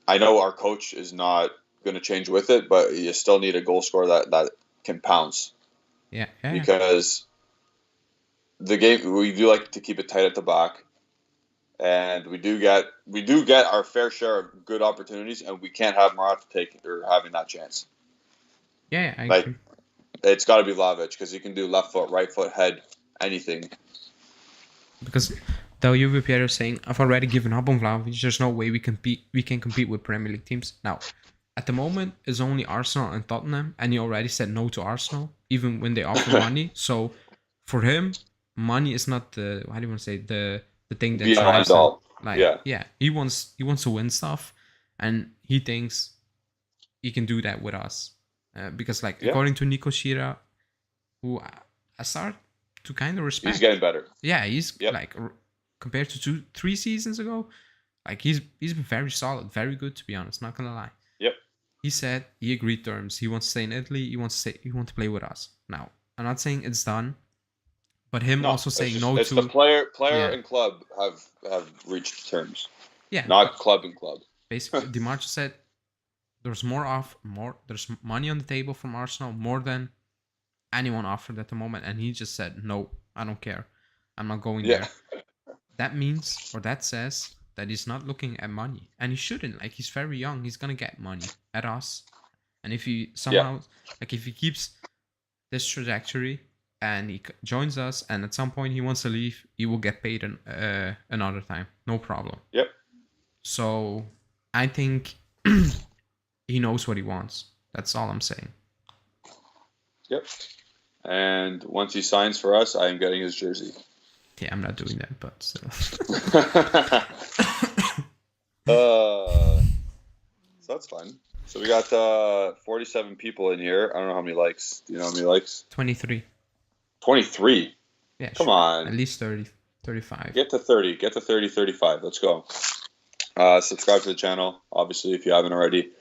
I know our coach is not going to change with it, but you still need a goal scorer that can pounce. Yeah. Because the game, we do like to keep it tight at the back, and we do get our fair share of good opportunities, and we can't have Morata having that chance. Yeah, I agree. It's got to be Vlahovic, because he can do left foot, right foot, head, anything. Because though Juve Pierre is saying, I've already given up on Vlahovic, there's no way we can compete with Premier League teams. Now, at the moment, it's only Arsenal and Tottenham, and he already said no to Arsenal, even when they offer money. So for him, money is not the, how do you want to say, the thing that drives him. Like, he wants to win stuff, and he thinks he can do that with us. Because according to Nico Schira, who I start to kind of respect. He's getting better. Yeah, he's like, compared to 3 seasons ago, like he's been very solid, very good, to be honest, not gonna lie. Yep. He said he agreed terms. He wants to stay in Italy. He wants to play with us. Now, I'm not saying it's done, but also saying no to... It's the player and club have reached terms. Yeah. Not club and club. Basically, Di Marzio said there's there's money on the table from Arsenal, more than anyone offered at the moment, and he just said, no, I don't care. I'm not going there. That means, or that says, that he's not looking at money, and he shouldn't. Like, he's very young. He's gonna get money at us, and if he somehow, if he keeps this trajectory and he joins us, and at some point he wants to leave, he will get paid another time, no problem. Yep. So I think he knows what he wants. That's all I'm saying. Yep. And once he signs for us, I am getting his jersey. Yeah, I'm not doing that, but still. So that's fun. So we got 47 people in here. I don't know how many likes. Do you know how many likes? 23. 23. Yeah, Come sure. on. At least 30, 35. Get to 30. Get to 30, 35. Let's go. Subscribe to the channel, obviously, if you haven't already.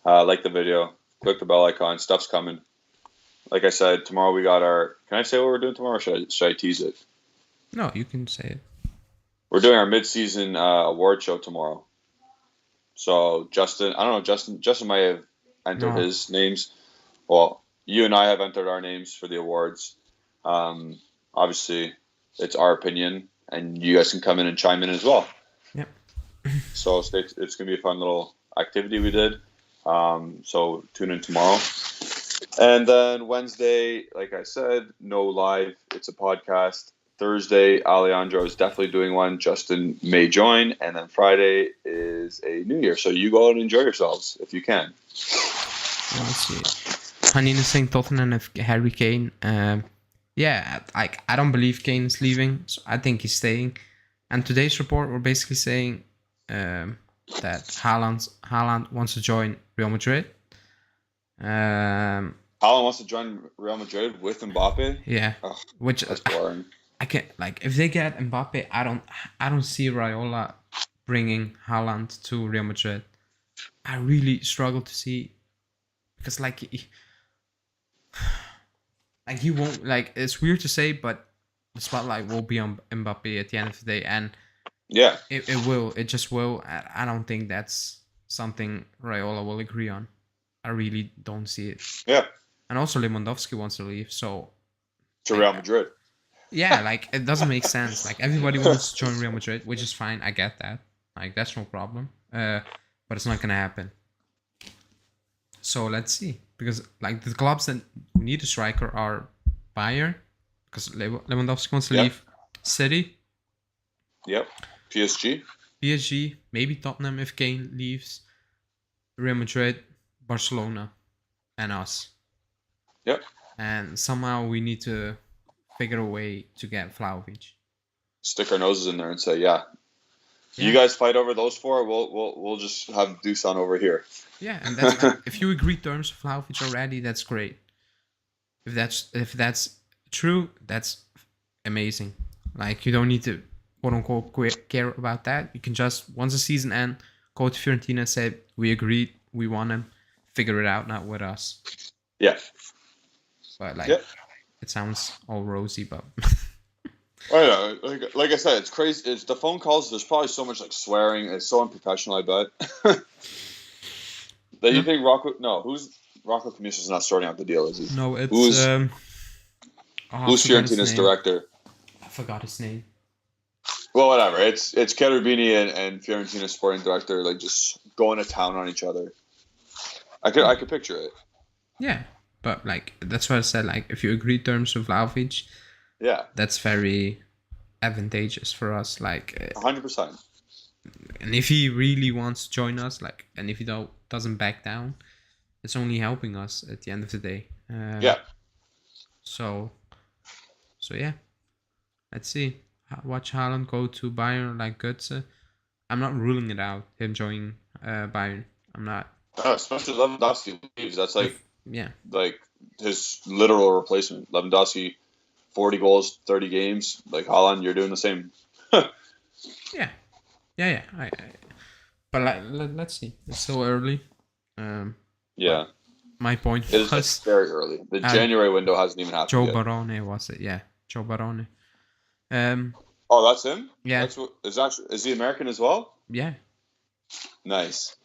Like the video. Click the bell icon. Stuff's coming. Like I said, tomorrow we got our... Can I say what we're doing tomorrow, or should I tease it? No, you can say it. We're doing our mid-season award show tomorrow. So Justin, I don't know, Justin might have entered his names. Well, you and I have entered our names for the awards. Obviously, it's our opinion, and you guys can come in and chime in as well. Yep. So it's going to be a fun little activity we did. So tune in tomorrow. And then Wednesday, like I said, no live. It's a podcast. Thursday, Alejandro is definitely doing one. Justin may join. And then Friday is a New Year. So you go out and enjoy yourselves if you can. Well, let's see. Hanine is saying Tottenham have Harry Kane. Yeah, I don't believe Kane is leaving. So I think he's staying. And today's report, we're basically saying that Haaland wants to join Real Madrid. Haaland wants to join Real Madrid with Mbappe? Yeah. Ugh, which that's boring. I can't, like, if they get Mbappe, I don't see Raiola bringing Haaland to Real Madrid. I really struggle to see, because like he won't, like, it's weird to say, but the spotlight will be on Mbappe at the end of the day, and yeah, it will, it just will. I don't think that's something Raiola will agree on. I really don't see it. Yeah. And also Lewandowski wants to leave, so to Real Madrid. Yeah, like, it doesn't make sense. Like, everybody wants to join Real Madrid, which is fine. I get that. Like, that's no problem. But it's not gonna happen. So let's see, because like the clubs that need a striker are Bayern, because Lewandowski wants to leave. City. Yep. PSG, maybe Tottenham if Kane leaves. Real Madrid, Barcelona, and us. Yep. And somehow we need to figure a way to get Vlahovic. Stick our noses in there and say, yeah. You guys fight over those four. We'll just have Dusan over here. Yeah, and that's, if you agree terms with Vlahovic already, that's great. If that's true, that's amazing. Like, you don't need to quote unquote care about that. You can just, once the season ends, go to Fiorentina and say, we agreed, we want him, figure it out, not with us. Yeah. But like, it sounds all rosy, but I know. Like I said, it's crazy. It's the phone calls. There's probably so much like swearing. It's so unprofessional. I bet. That you think Rocco? No, who's Rocco Commission's not sorting out the deal, is he? No, it's who's Fiorentina's director? I forgot his name. Well, whatever. It's Cherubini and Fiorentina's sporting director, like, just going to town on each other. I could picture it. Yeah, but like, that's what I said. Like, if you agree terms with Vlahovic, yeah, that's very advantageous for us. Like, 100%. And if he really wants to join us, like, and if he doesn't back down, it's only helping us at the end of the day. Yeah. So yeah, let's see. Watch Haaland go to Bayern like Götze. I'm not ruling it out, him joining Bayern. I'm not. Especially Lewandowski leaves. That's like, like his literal replacement. Lewandowski, 40 goals, 30 games. Like, Haaland, you're doing the same. Yeah. But like, let's see. It's still early. Yeah. My point was... It's very early. The January window hasn't even happened Joe yet. Barone was it? Yeah, Joe Barone. Oh, that's him? Yeah. Is he American as well? Yeah. Nice.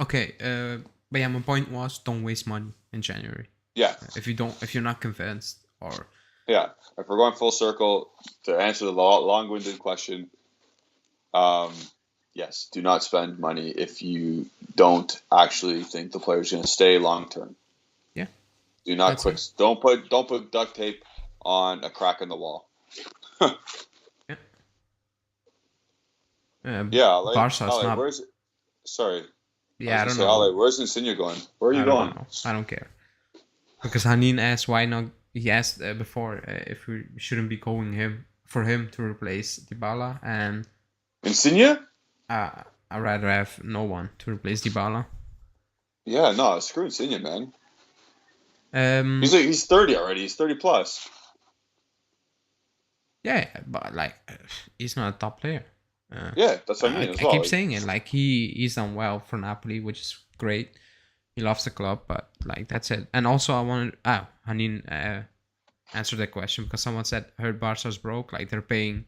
Okay. But yeah, my point was, don't waste money in January. Yeah. If you're not convinced, or yeah, if we're going full circle to answer the long-winded question, yes, do not spend money if you don't actually think the player's going to stay long term. Yeah. Do not don't put duct tape on a crack in the wall. Yeah. Barca's Ale, not. where's sorry. Yeah, I don't say, know. Ale, where's Insigne going? Where are you I don't going? know. I don't care. Because Hanin asked why not. He asked before if we shouldn't be going for him to replace Dybala, and Insigne? I'd rather have no one to replace Dybala. Yeah, no, screw Insigne, man. He's 30 already. He's 30 plus. Yeah, but like he's not a top player. Yeah, that's what I mean. I keep saying it. Like he's done well for Napoli, which is great. He loves the club, but like that's it. And also, I wanted Hanin answer that question because someone said heard Barca's broke. Like they're paying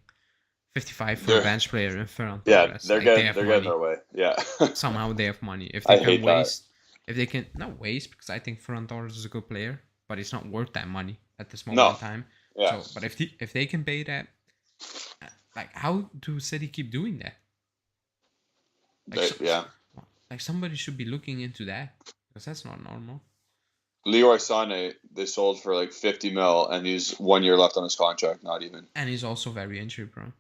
55 for a bench player in Ferran Torres. They're getting their way. Yeah. Somehow they have money. If they can waste, if they can not waste, because I think Ferran Torres is a good player, but it's not worth that money at this moment in time. Yeah. So, but if they can pay that, like how do City keep doing that? Like, like somebody should be looking into that because that's not normal. Leroy Sané, they sold for like 50 mil, and he's 1 year left on his contract, not even. And he's also very injury prone.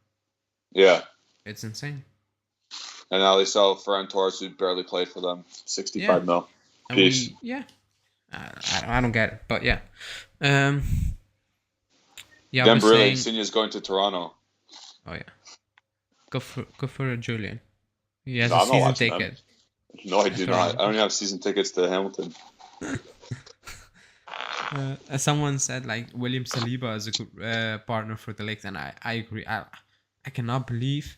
Yeah. It's insane. And now they sell Ferran Torres, who barely played for them, 65 mil. Peace. I don't get it, but yeah. Dembele, Insigne's going to Toronto. Oh yeah. Go for Julian. He has a season ticket. No, I do not. I don't even have season tickets to Hamilton. As someone said, like William Saliba is a good partner for the Lakers, and I agree. I cannot believe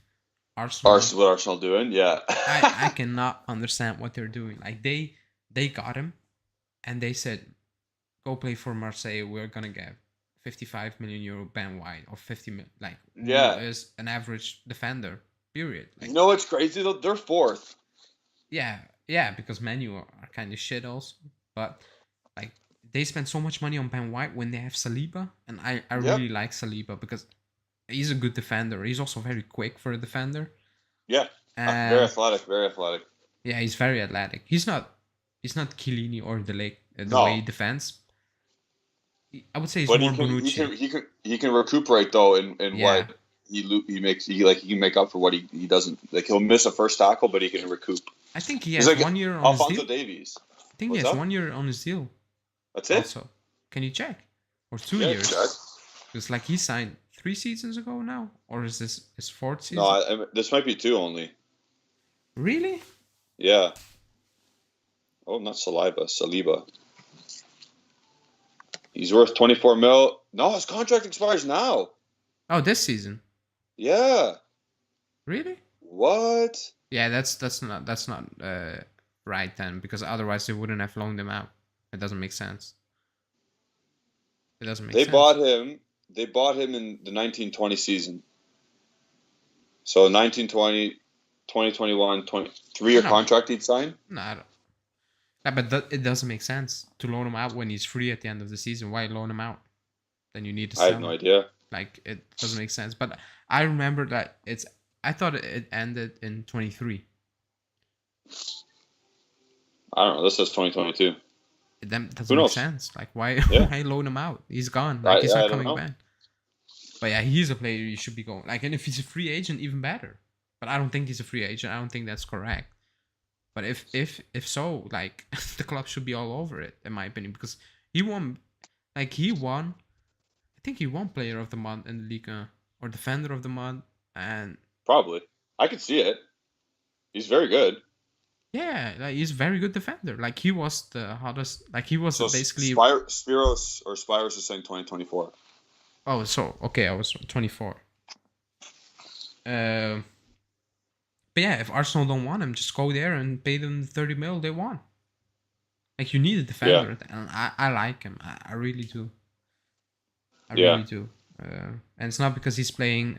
Arsenal. What Arsenal doing? Yeah. I cannot understand what they're doing. Like they got him, and they said, "Go play for Marseille. We're gonna get 55 million euro ban wide or 50 million." Like is an average defender. Period. Like, you know what's crazy though? They're fourth. Yeah, because Man U are kind of shit also, but like they spend so much money on Ben White when they have Saliba, and I really like Saliba because he's a good defender. He's also very quick for a defender. Yeah, very athletic, very athletic. Yeah, he's very athletic. He's not Chiellini or the way he defends. I would say he's more Bonucci. He can recuperate though in what he makes. He can make up for what he doesn't. Like he'll miss a first tackle, but he can recoup. I think he has like 1 year on his deal. Davies. I think he has 1 year on his deal. That's it. Also, can you check? Or 2 years? It's like he signed 3 seasons ago now, or is this his 4th season? No, this might be 2 only. Really? Yeah. Oh, not Saliba. He's worth 24 mil. No, his contract expires now. Oh, this season. Yeah. Really? What? Yeah, that's not right then, because otherwise they wouldn't have loaned him out. It doesn't make sense. They bought him in the 1920 season. So 1920, 2021, 3-year contract he'd sign? No, I don't. But it doesn't make sense to loan him out when he's free at the end of the season. Why loan him out? Then you need to sell him. I have no idea. Like, it doesn't make sense. But I remember that I thought it ended in 23. I don't know. This says 2022. That doesn't make sense. Like, why loan him out? He's gone. Like, he's not coming back. But yeah, he's a player you should be going. Like, and if he's a free agent, even better. But I don't think he's a free agent. I don't think that's correct. But if so, like, the club should be all over it, in my opinion, because he won. I think he won Player of the Month in the league, or Defender of the Month, and probably I could see it. He's very good. Yeah, like, he's a very good defender. Like, he was the hottest. Like, he was basically. Spiros is saying 2024. Oh, so okay, I was 24. But yeah, if Arsenal don't want him, just go there and pay them the 30 mil they want. Like, you need a defender, and I like him. I really do. I really do. And it's not because he's playing.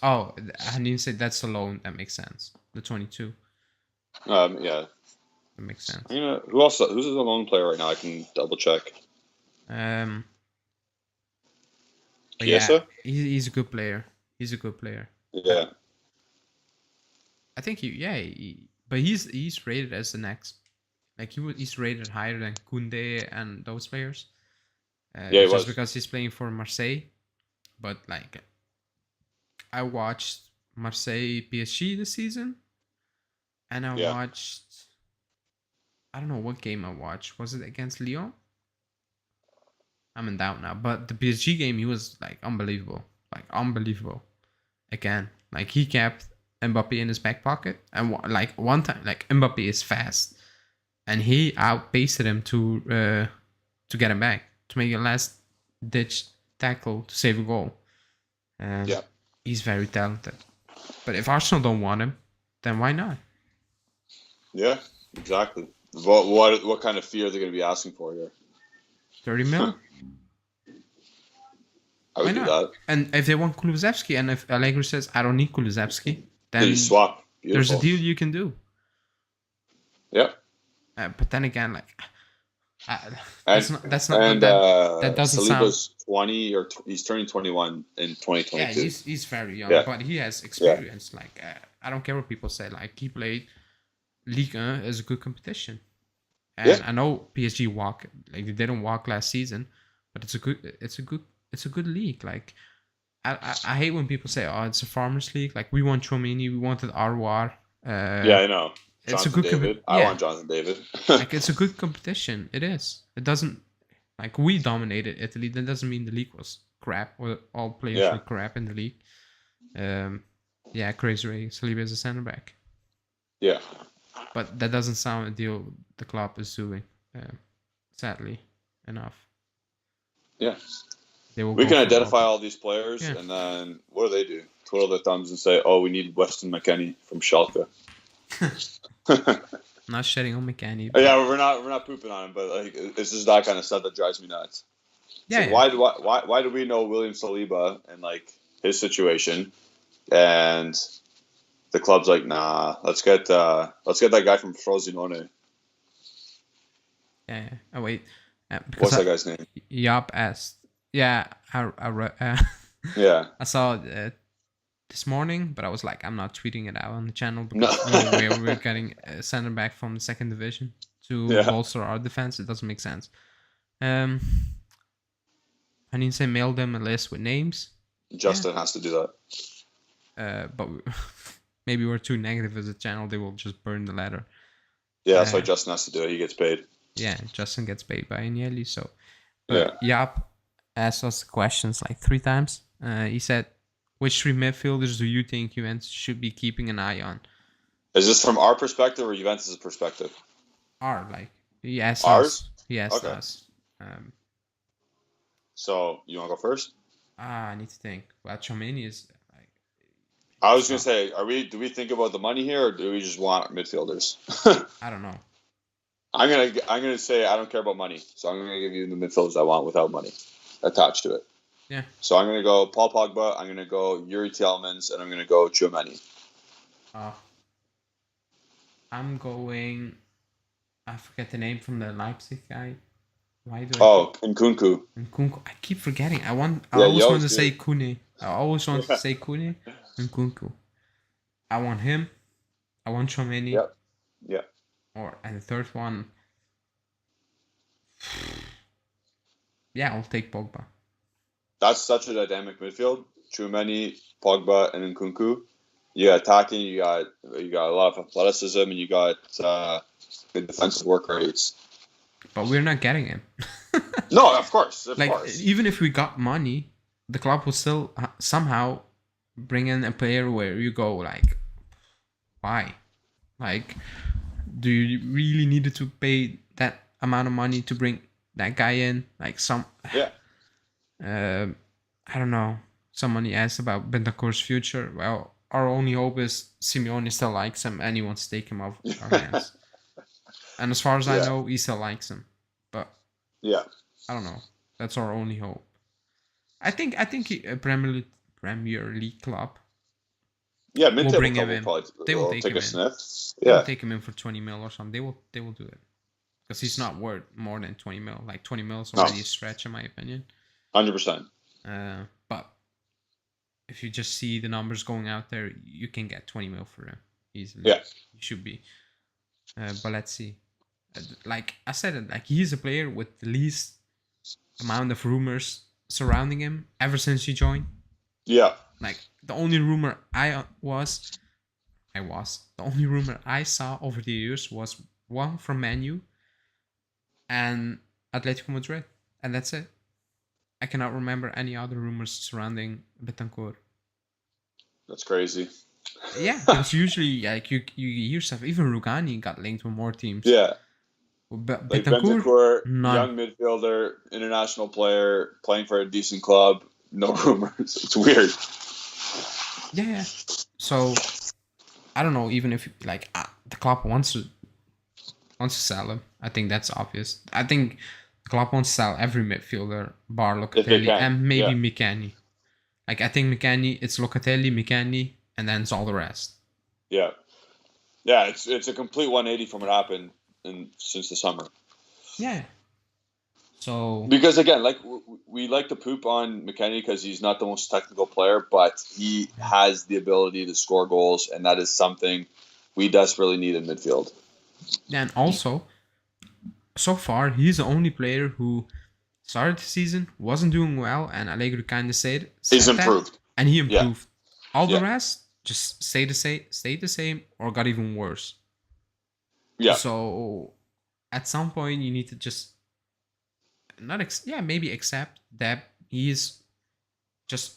Oh, I didn't say that's a loan. That makes sense. The 22. Yeah. That makes sense. You know, who's a loan player right now? I can double check. Yeah, he's a good player. He's a good player. Yeah. I think but he's rated as the next. Like, he's rated higher than Koundé and those players. Just because he's playing for Marseille, but like, I watched Marseille PSG this season, and I watched. I don't know what game I watched. Was it against Lyon? I'm in doubt now. But the PSG game, he was like unbelievable. Like unbelievable. Again, like he kept Mbappe in his back pocket, and like one time, like Mbappe is fast, and he outpaced him to get him back, to make a last ditch tackle to save a goal. And he's very talented. But if Arsenal don't want him, then why not? Yeah, exactly. What kind of fee are they going to be asking for here? 30 mil? I would do that. And if they want Kulusevski, and if Allegri says, I don't need Kulusevski, then you swap. Beautiful. There's a deal you can do. Yeah. But then again, like, that doesn't Saliba's sound 20 or he's turning 21 in 2022. Yeah, he's very young, but he has experience. Yeah. Like, I don't care what people say. Like, he played Ligue 1 is a good competition, and I know PSG walk, like they didn't walk last season, but it's a good league. Like, I hate when people say, "Oh, it's a farmers league." Like, we want Tchouaméni, we wanted Arwar. Yeah, I know. It's a good David. I want Jonathan David. Like, it's a good competition. It is. It doesn't, like, we dominated Italy. That doesn't mean the league was crap or all players were crap in the league. Crazy Ray Saliba is a center back. Yeah. But that doesn't sound a deal the club is doing, sadly enough. Yeah. We can identify all these players, and then what do? Twiddle their thumbs and say, "Oh, we need Weston McKennie from Schalke." Not shedding on McKennie. Yeah, we're not pooping on him, but like this is that kind of stuff that drives me nuts. Yeah. So why do we know William Saliba and like his situation, and the club's like, nah, let's get that guy from Frosinone. Yeah. Oh wait. What's that guy's name? Yop asked. Yeah, I saw it this morning, but I was like, I'm not tweeting it out on the channel because we're getting a center back from the second division to bolster our defense. It doesn't make sense. I need to say mail them a list with names. Justin has to do that. But maybe we're too negative as a channel. They will just burn the letter. Yeah, that's why Justin has to do it. He gets paid. Yeah, Justin gets paid by Agnelli. So Jaap asked us questions like 3 times. He said, which 3 midfielders do you think Juventus should be keeping an eye on? Is this from our perspective or Juventus' perspective? He asked us. He asked us. So, you want to go first? I need to think. Well, Tchouaméni is... I was going to say, do we think about the money here, or do we just want midfielders? I don't know. I'm gonna say I don't care about money, so I'm gonna give you the midfielders I want without money attached to it. Yeah. So I'm gonna go Paul Pogba, I'm gonna go Yuri Tielemans, and I'm gonna go Tchouaméni. I'm going. I forget the name from the Leipzig guy. Why do Nkunku. Nkunku. I keep forgetting. I always want to say Kune. I always want to say Kune. Nkunku. I want him. I want Tchouaméni. Yep. Yeah. And the third one. Yeah, I'll take Pogba. That's such a dynamic midfield. Tchouaméni, Pogba, and Nkunku. You got attacking. You got a lot of athleticism, and you got good defensive work rates. But we're not getting him. No, of course. Even if we got money, the club will still somehow bring in a player where you go like, why? Like, do you really need to pay that amount of money to bring that guy in? Like I don't know. Somebody asked about Bentancur's future. Well, our only hope is Simeone still likes him and he wants to take him off our hands. And as far as I know, he still likes him. But I don't know. That's our only hope. I think a Premier League club. Yeah, will bring him in. They will take him in. Sniff. They will take him in for 20 mil or something. They will do it because he's not worth more than 20 mil. Like 20 mil is already a stretch in my opinion. 100%. But if you just see the numbers going out there, you can get 20 mil for him easily. Yeah, you should be. But let's see. Like I said, like he's a player with the least amount of rumors surrounding him ever since he joined. Yeah. like the only rumor the only rumor I saw over the years was one from Man U and Atletico Madrid, and that's it. I cannot remember any other rumors surrounding Betancourt. That's crazy. Yeah, because usually like you hear stuff. Even Rugani got linked with more teams. Yeah. But Like Betancourt, young midfielder, international player, playing for a decent club. No rumors. It's weird. Yeah. So I don't know. Even if like the club wants to sell him, I think that's obvious. I think the club wants to sell every midfielder, bar Locatelli and maybe Mikani. Like I think Mikani, it's Locatelli, Mikani, and then it's all the rest. Yeah. Yeah, it's a complete 180 from what happened since the summer. Yeah. So because again, like we like to poop on McKennie because he's not the most technical player, but he has the ability to score goals, and that is something we desperately need in midfield. And also, so far, he's the only player who started the season, wasn't doing well, and Allegri kind of said he's improved. And he improved. Yeah. All the rest just stayed the same, or got even worse. Yeah. So at some point, you need to just maybe accept that he's just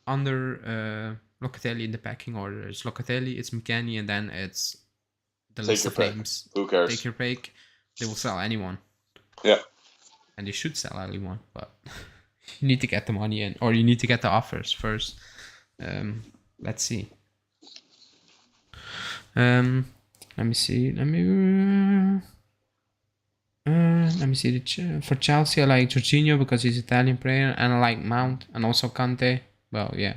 under Locatelli in the pecking order. It's Locatelli, it's McKennie, and then it's the list of names. Who cares? Take your pick. They will sell anyone. Yeah. And they should sell anyone, but you need to get the money in, or you need to get the offers first. Let's see. Let me see. Let me see. For Chelsea, I like Jorginho because he's Italian player, and I like Mount and also Kante. Well, yeah.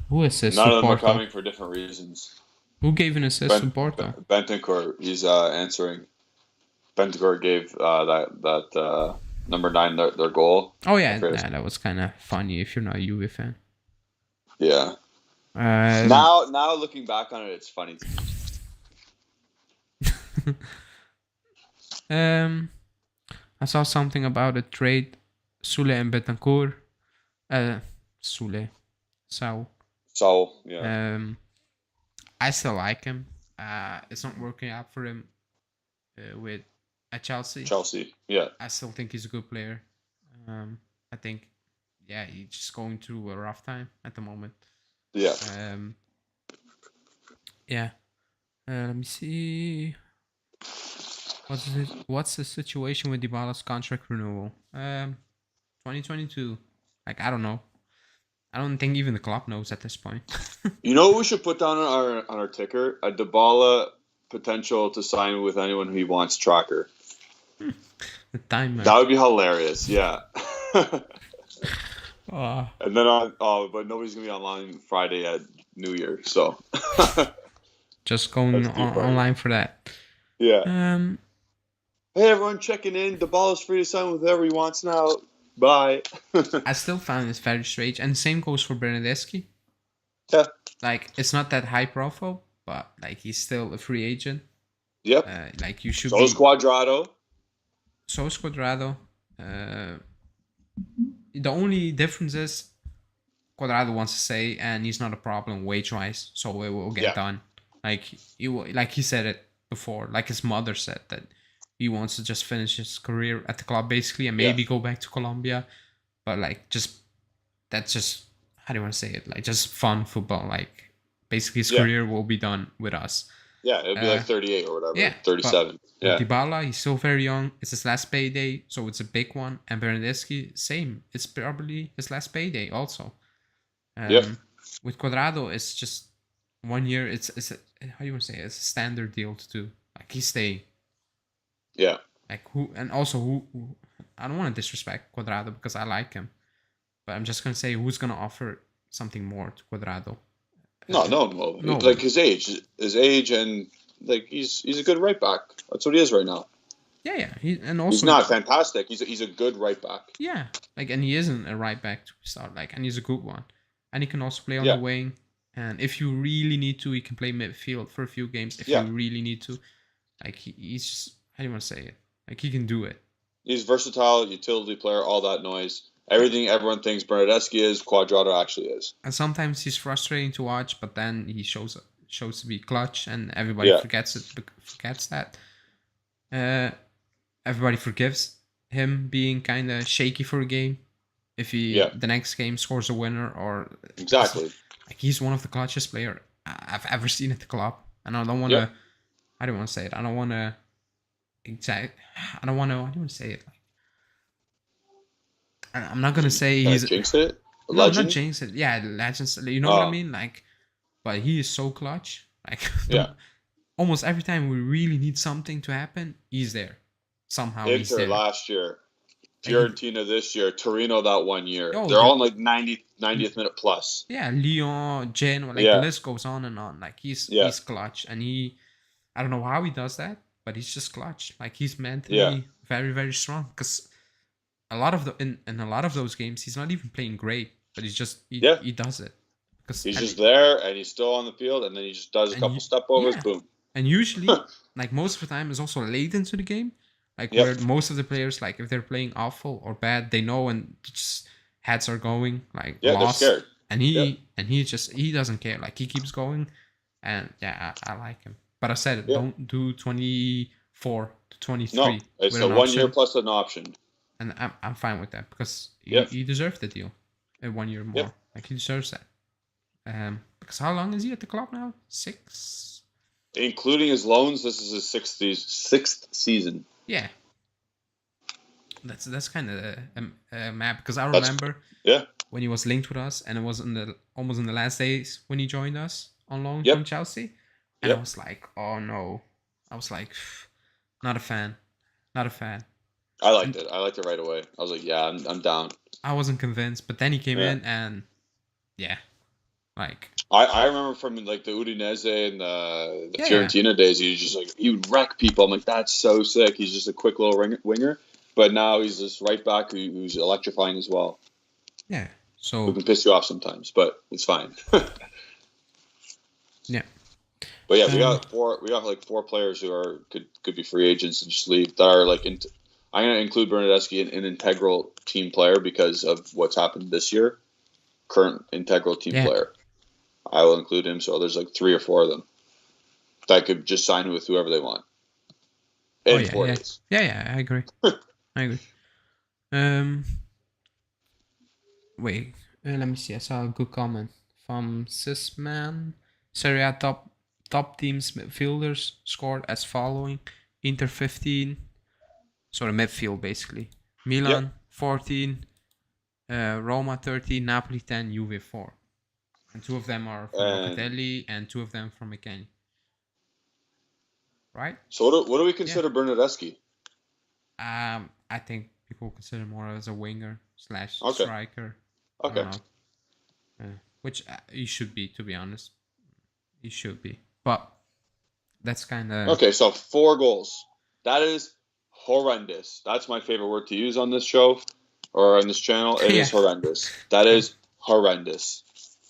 Who assists? None of them are coming for different reasons. Who gave an assist to Porto? Bentancur. He's answering. Bentancur gave that number 9 their goal. Oh yeah, that was kind of funny if you're not a Juve fan. Yeah. Now looking back on it, it's funny. I saw something about a trade, Sule and Bentancur. Saul, yeah. I still like him. It's not working out for him at Chelsea. Chelsea, yeah. I still think he's a good player. I think, he's just going through a rough time at the moment. Yeah. Let me see. What's the situation with Dybala's contract renewal? 2022. Like, I don't know. I don't think even the club knows at this point. You know what we should put down on our ticker? A Dybala potential to sign with anyone who he wants tracker. The time. That would be hilarious. Yeah. And then but nobody's gonna be online Friday at New Year, so just going online for that. Yeah. Hey everyone, checking in. Dybala's free to sign with whoever he wants now. Bye. I still find this very strange, and same goes for Bernardeschi. Yeah. Like, it's not that high profile, but like he's still a free agent. Yep. Like you should. So is Cuadrado. The only difference is Cuadrado wants to stay, and he's not a problem wage-wise, so it will get done. Like he said it before, like his mother said that he wants to just finish his career at the club basically, and maybe go back to Colombia, but like that's just how do you want to say it? Like just fun football. Like basically his career will be done with us. Yeah, it'll be like 38 or whatever. Yeah, 37. But Dybala, he's still very young. It's his last payday, so it's a big one. And Bernardeschi, same. It's probably his last payday also. With Cuadrado, it's just 1 year. It's how do you want to say it? It's a standard deal to do. Like he's staying. Yeah. Like who I don't want to disrespect Cuadrado because I like him, but I'm just gonna say who's gonna offer something more to Cuadrado. No. Like his age, and like he's a good right back. That's what he is right now. Yeah. He's not fantastic. He's a good right back. Yeah, like, and he isn't a right back to start. Like, and he's a good one, and he can also play on the wing. And if you really need to, he can play midfield for a few games. If you really need to, like he's just, how do you want to say it? Like he can do it. He's versatile, utility player, all that noise. everything everyone thinks Bernardeschi is, Quadrado actually is. And sometimes he's frustrating to watch, but then he shows to be clutch, and everybody forgets that. Everybody forgives him being kind of shaky for a game if he the next game scores a winner or exactly. Like he's one of the clutchest player I've ever seen at the club, and I don't want to. I don't want to say it. I don't want to. I don't want to. I don't want to say it. I'm not gonna say he's jinx it. No, not jinx it. Yeah, legends. You know what I mean? Like, but he is so clutch. Like, almost every time we really need something to happen, he's there. Somehow he's there. Last year, Fiorentina this year, Torino that 1 year. They're all in like 90th minute plus. Yeah, Lyon, Genoa, like the list goes on and on. Like he's clutch, and I don't know how he does that, but he's just clutch. Like he's mentally very, very strong. Because a lot of in a lot of those games, he's not even playing great, but he's just he does it. Because he's just there and he's still on the field, and then he just does a couple step overs, boom. And usually, like most of the time, is also late into the game. Like where most of the players, like if they're playing awful or bad, they know and just heads are going like lost. They're scared. And he doesn't care. Like he keeps going, and I like him. But I said it, don't do 24 to 23. No, it's a 1 year plus an option. And I'm fine with that because he deserves the deal, 1 year more. Yep. Like he deserves that. Because how long is he at the club now? 6. Including his loans, this is his sixth season. Yeah, that's kind of a map because I remember when he was linked with us, and it was almost in the last days when he joined us on loan from Chelsea, and I was like, oh no, I was like, not a fan. I liked it. I liked it right away. I was like, yeah, I'm down. I wasn't convinced, but then he came in, and like I remember from like the Udinese and the Fiorentina days, he would wreck people. I'm like, that's so sick. He's just a quick little winger, but now he's this right back who's electrifying as well. Yeah, so who can piss you off sometimes, but it's fine. Yeah, but we got like 4 players who could be free agents and just leave that are like I'm gonna include Bernardeschi an integral team player because of what's happened this year. Current integral team player. I will include him, so there's like 3 or 4 of them that could just sign with whoever they want. In 4 days. Yeah, I agree. Wait, let me see. I saw a good comment from Sisman. Serie A top teams midfielders scored as following: Inter 15, sorry, midfield basically. Milan 14, Roma 13, Napoli 10, Juve 4. And 2 of them are from Locatelli and 2 of them from McKennie. Right? So what do we consider Bernardeschi? I think people consider more as a winger / striker. Okay. Which he should be, to be honest. He should be. But that's kind of... Okay, so 4 goals. That is horrendous. That's my favorite word to use on this show or on this channel. It is horrendous. That is horrendous.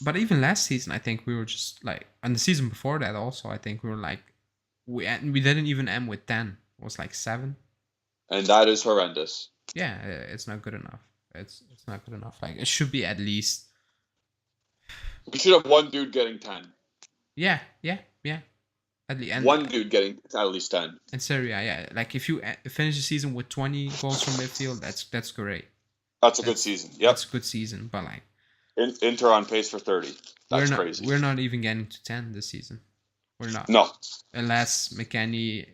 But even last season, I think we were just like, and the season before that also, I think we were like, we didn't even end with 10. It was like 7. And that is horrendous. Yeah, it's not good enough. It's not good enough. Like, it should be at least... We should have 1 dude getting 10. Yeah. At the end, 1 dude getting at least 10. In Serie A, yeah. Like, if you finish the season with 20 goals from midfield, that's great. That's a good season. Yep. That's a good season, but like... Inter on pace for 30. That's crazy. We're not even getting to 10 this season. We're not. No. Unless McKennie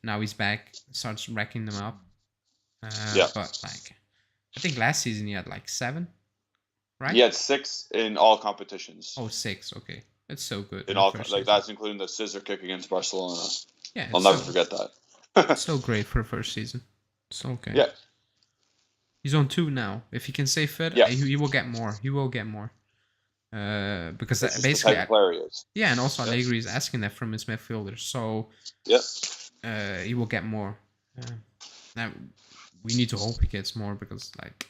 now he's back, starts racking them up. But like, I think last season he had like 7, right? He had 6 in all competitions. Oh, 6. Okay. That's so good. In all, like that's including the scissor kick against Barcelona. Yeah. I'll never forget that. So great for a first season. So okay. Yeah. He's on 2 now. If he can stay fit, he will get more. He will get more. Because basically, and also Allegri is asking that from his midfielders. So he will get more. Now we need to hope he gets more because like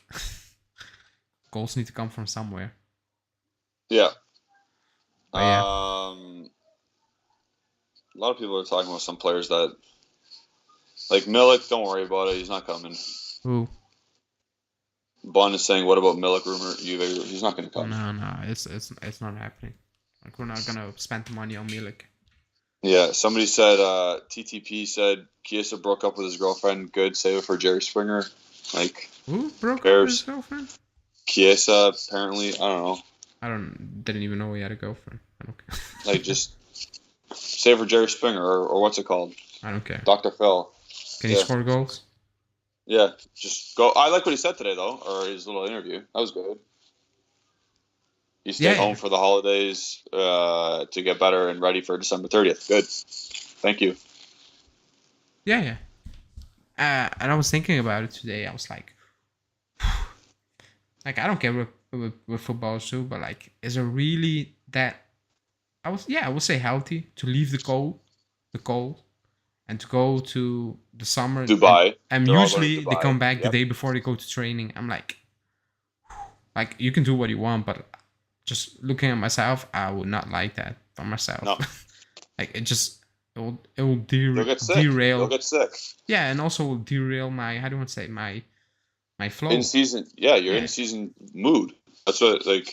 goals need to come from somewhere. Yeah. But, yeah. A lot of people are talking about some players that, like Milik. Don't worry about it. He's not coming. Who? Bond is saying, what about Milik rumor? He's not going to come. No, it's not happening. Like, we're not gonna spend the money on Milik. Yeah, somebody said, TTP said Chiesa broke up with his girlfriend. Good, save it for Jerry Springer. Like, who broke up with his girlfriend? Chiesa, apparently. I don't know. Didn't even know he had a girlfriend. I don't care. Like, just save for Jerry Springer, or what's it called? I don't care. Dr. Phil. Can he score goals? Yeah, just go. I like what he said today, though, or his little interview. That was good. He stayed home for the holidays to get better and ready for December 30th. Good. Thank you. Yeah. And I was thinking about it today. I was like, I don't care with football too, but like, is it really that? I would say healthy to leave the cold, and to go to the summer. Dubai. And usually they come back the day before they go to training. I'm like you can do what you want, but just looking at myself, I would not like that for myself. No. Like, it will derail. You'll get sick. Yeah, and also will derail my, how do you want to say, my flow. In season, in season mood. That's what, like,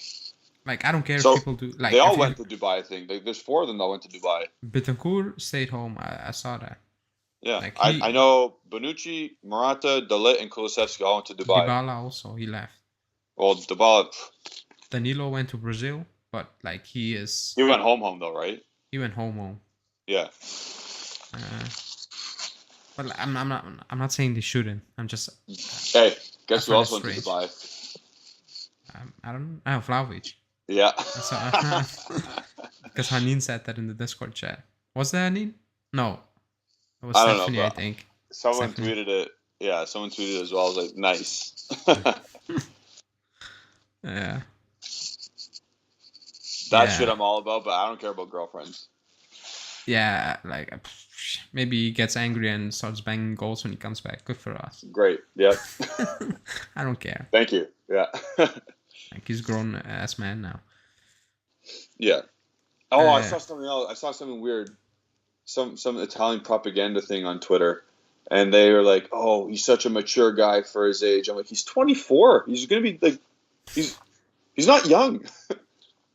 I don't care if people do. Like, they all went to Dubai, I think. Like, there's 4 of them that went to Dubai. Betancourt stayed home. I saw that. Yeah, like I know Bonucci, Morata, De Ligt, and Kulusevski all went to Dubai. Dybala also, he left. Well, Dybala... Danilo went to Brazil, but like he went home though, right? He went home. Yeah. But I'm not saying they shouldn't. I'm just. Hey, guess who else went to Dubai? I don't know. Vlahovic. Yeah. Because Hanin said that in the Discord chat. Was that Hanin? No. It was Stephanie, I think. Someone tweeted it. Yeah, someone tweeted it as well. I was like, nice. Yeah. That shit I'm all about, but I don't care about girlfriends. Yeah, like, maybe he gets angry and starts banging goals when he comes back. Good for us. Great. Yep. I don't care. Thank you. Yeah. Like, he's grown ass man now. Yeah. Oh, I saw something else. I saw something weird. Some Italian propaganda thing on Twitter. And they were like, oh, he's such a mature guy for his age. I'm like, he's 24. He's going to be like, he's not young.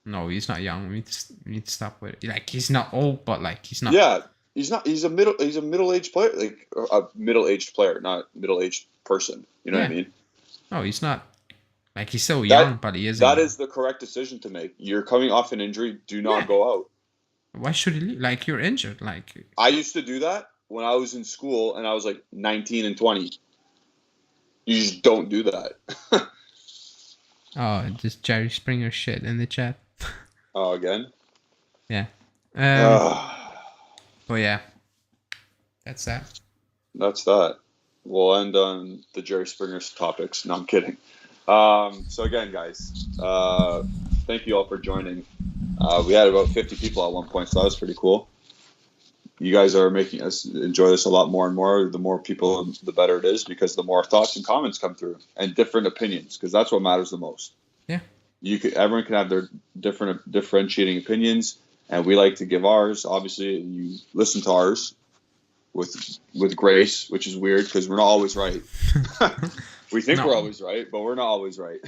No, he's not young. We need to stop with it. Like, he's not old, but like, he's not. Yeah, he's not. He's a middle-aged player, like a middle-aged player, not middle-aged person. You know what I mean? No, he's not. Like, he's still young, but he isn't. That is the correct decision to make. You're coming off an injury. Do not go out. Why should he leave? Like, you're injured. Like, I used to do that when I was in school, and I was like 19 and 20. You just don't do that. Oh, just Jerry Springer shit in the chat. Oh, again? Yeah. But yeah. That's that. That's that. We'll end on the Jerry Springer topics. No, I'm kidding. So again, guys, thank you all for joining. We had about 50 people at one point, so that was pretty cool. You guys are making us enjoy this a lot more and more. The more people, the better it is, because the more thoughts and comments come through and different opinions, because that's what matters the most. Yeah. Everyone can have their differentiating opinions, and we like to give ours. Obviously, you listen to ours with grace, which is weird because we're not always right. We think we're always right, but we're not always right.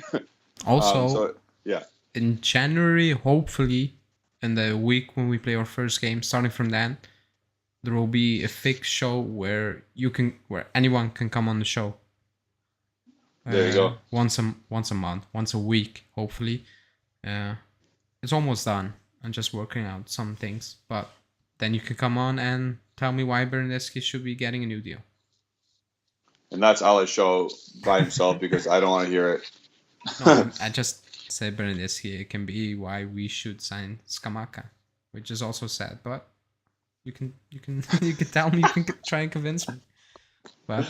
Also, in January, hopefully, in the week when we play our first game, starting from then, there will be a fixed show where anyone can come on the show. There you go. Once a month, once a week, hopefully. It's almost done. I'm just working out some things, but then you can come on and tell me why Bernadeschi should be getting a new deal. And that's Ali's show by himself because I don't want to hear it. No, I just said Bernadeschi. It can be why we should sign Scamacca, which is also sad, but you can tell me, you can try and convince me. But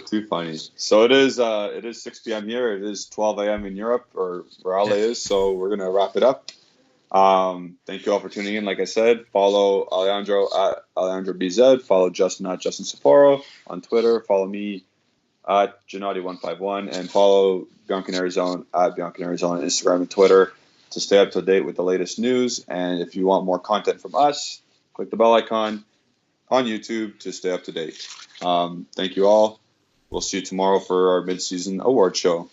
too funny. So it is 6 p.m. here. It is 12 a.m. in Europe, or where LA is. So we're gonna wrap it up. Thank you all for tuning in. Like I said, follow Alejandro at AlejandroBZ. Follow Justin at Justin Sapporo on Twitter. Follow me at Gennady151, and follow bianconerizone at bianconerizone on Instagram and Twitter to stay up to date with the latest news. And if you want more content from us, click the bell icon on YouTube to stay up to date. Thank you all. we'll see you tomorrow for our mid-season award show.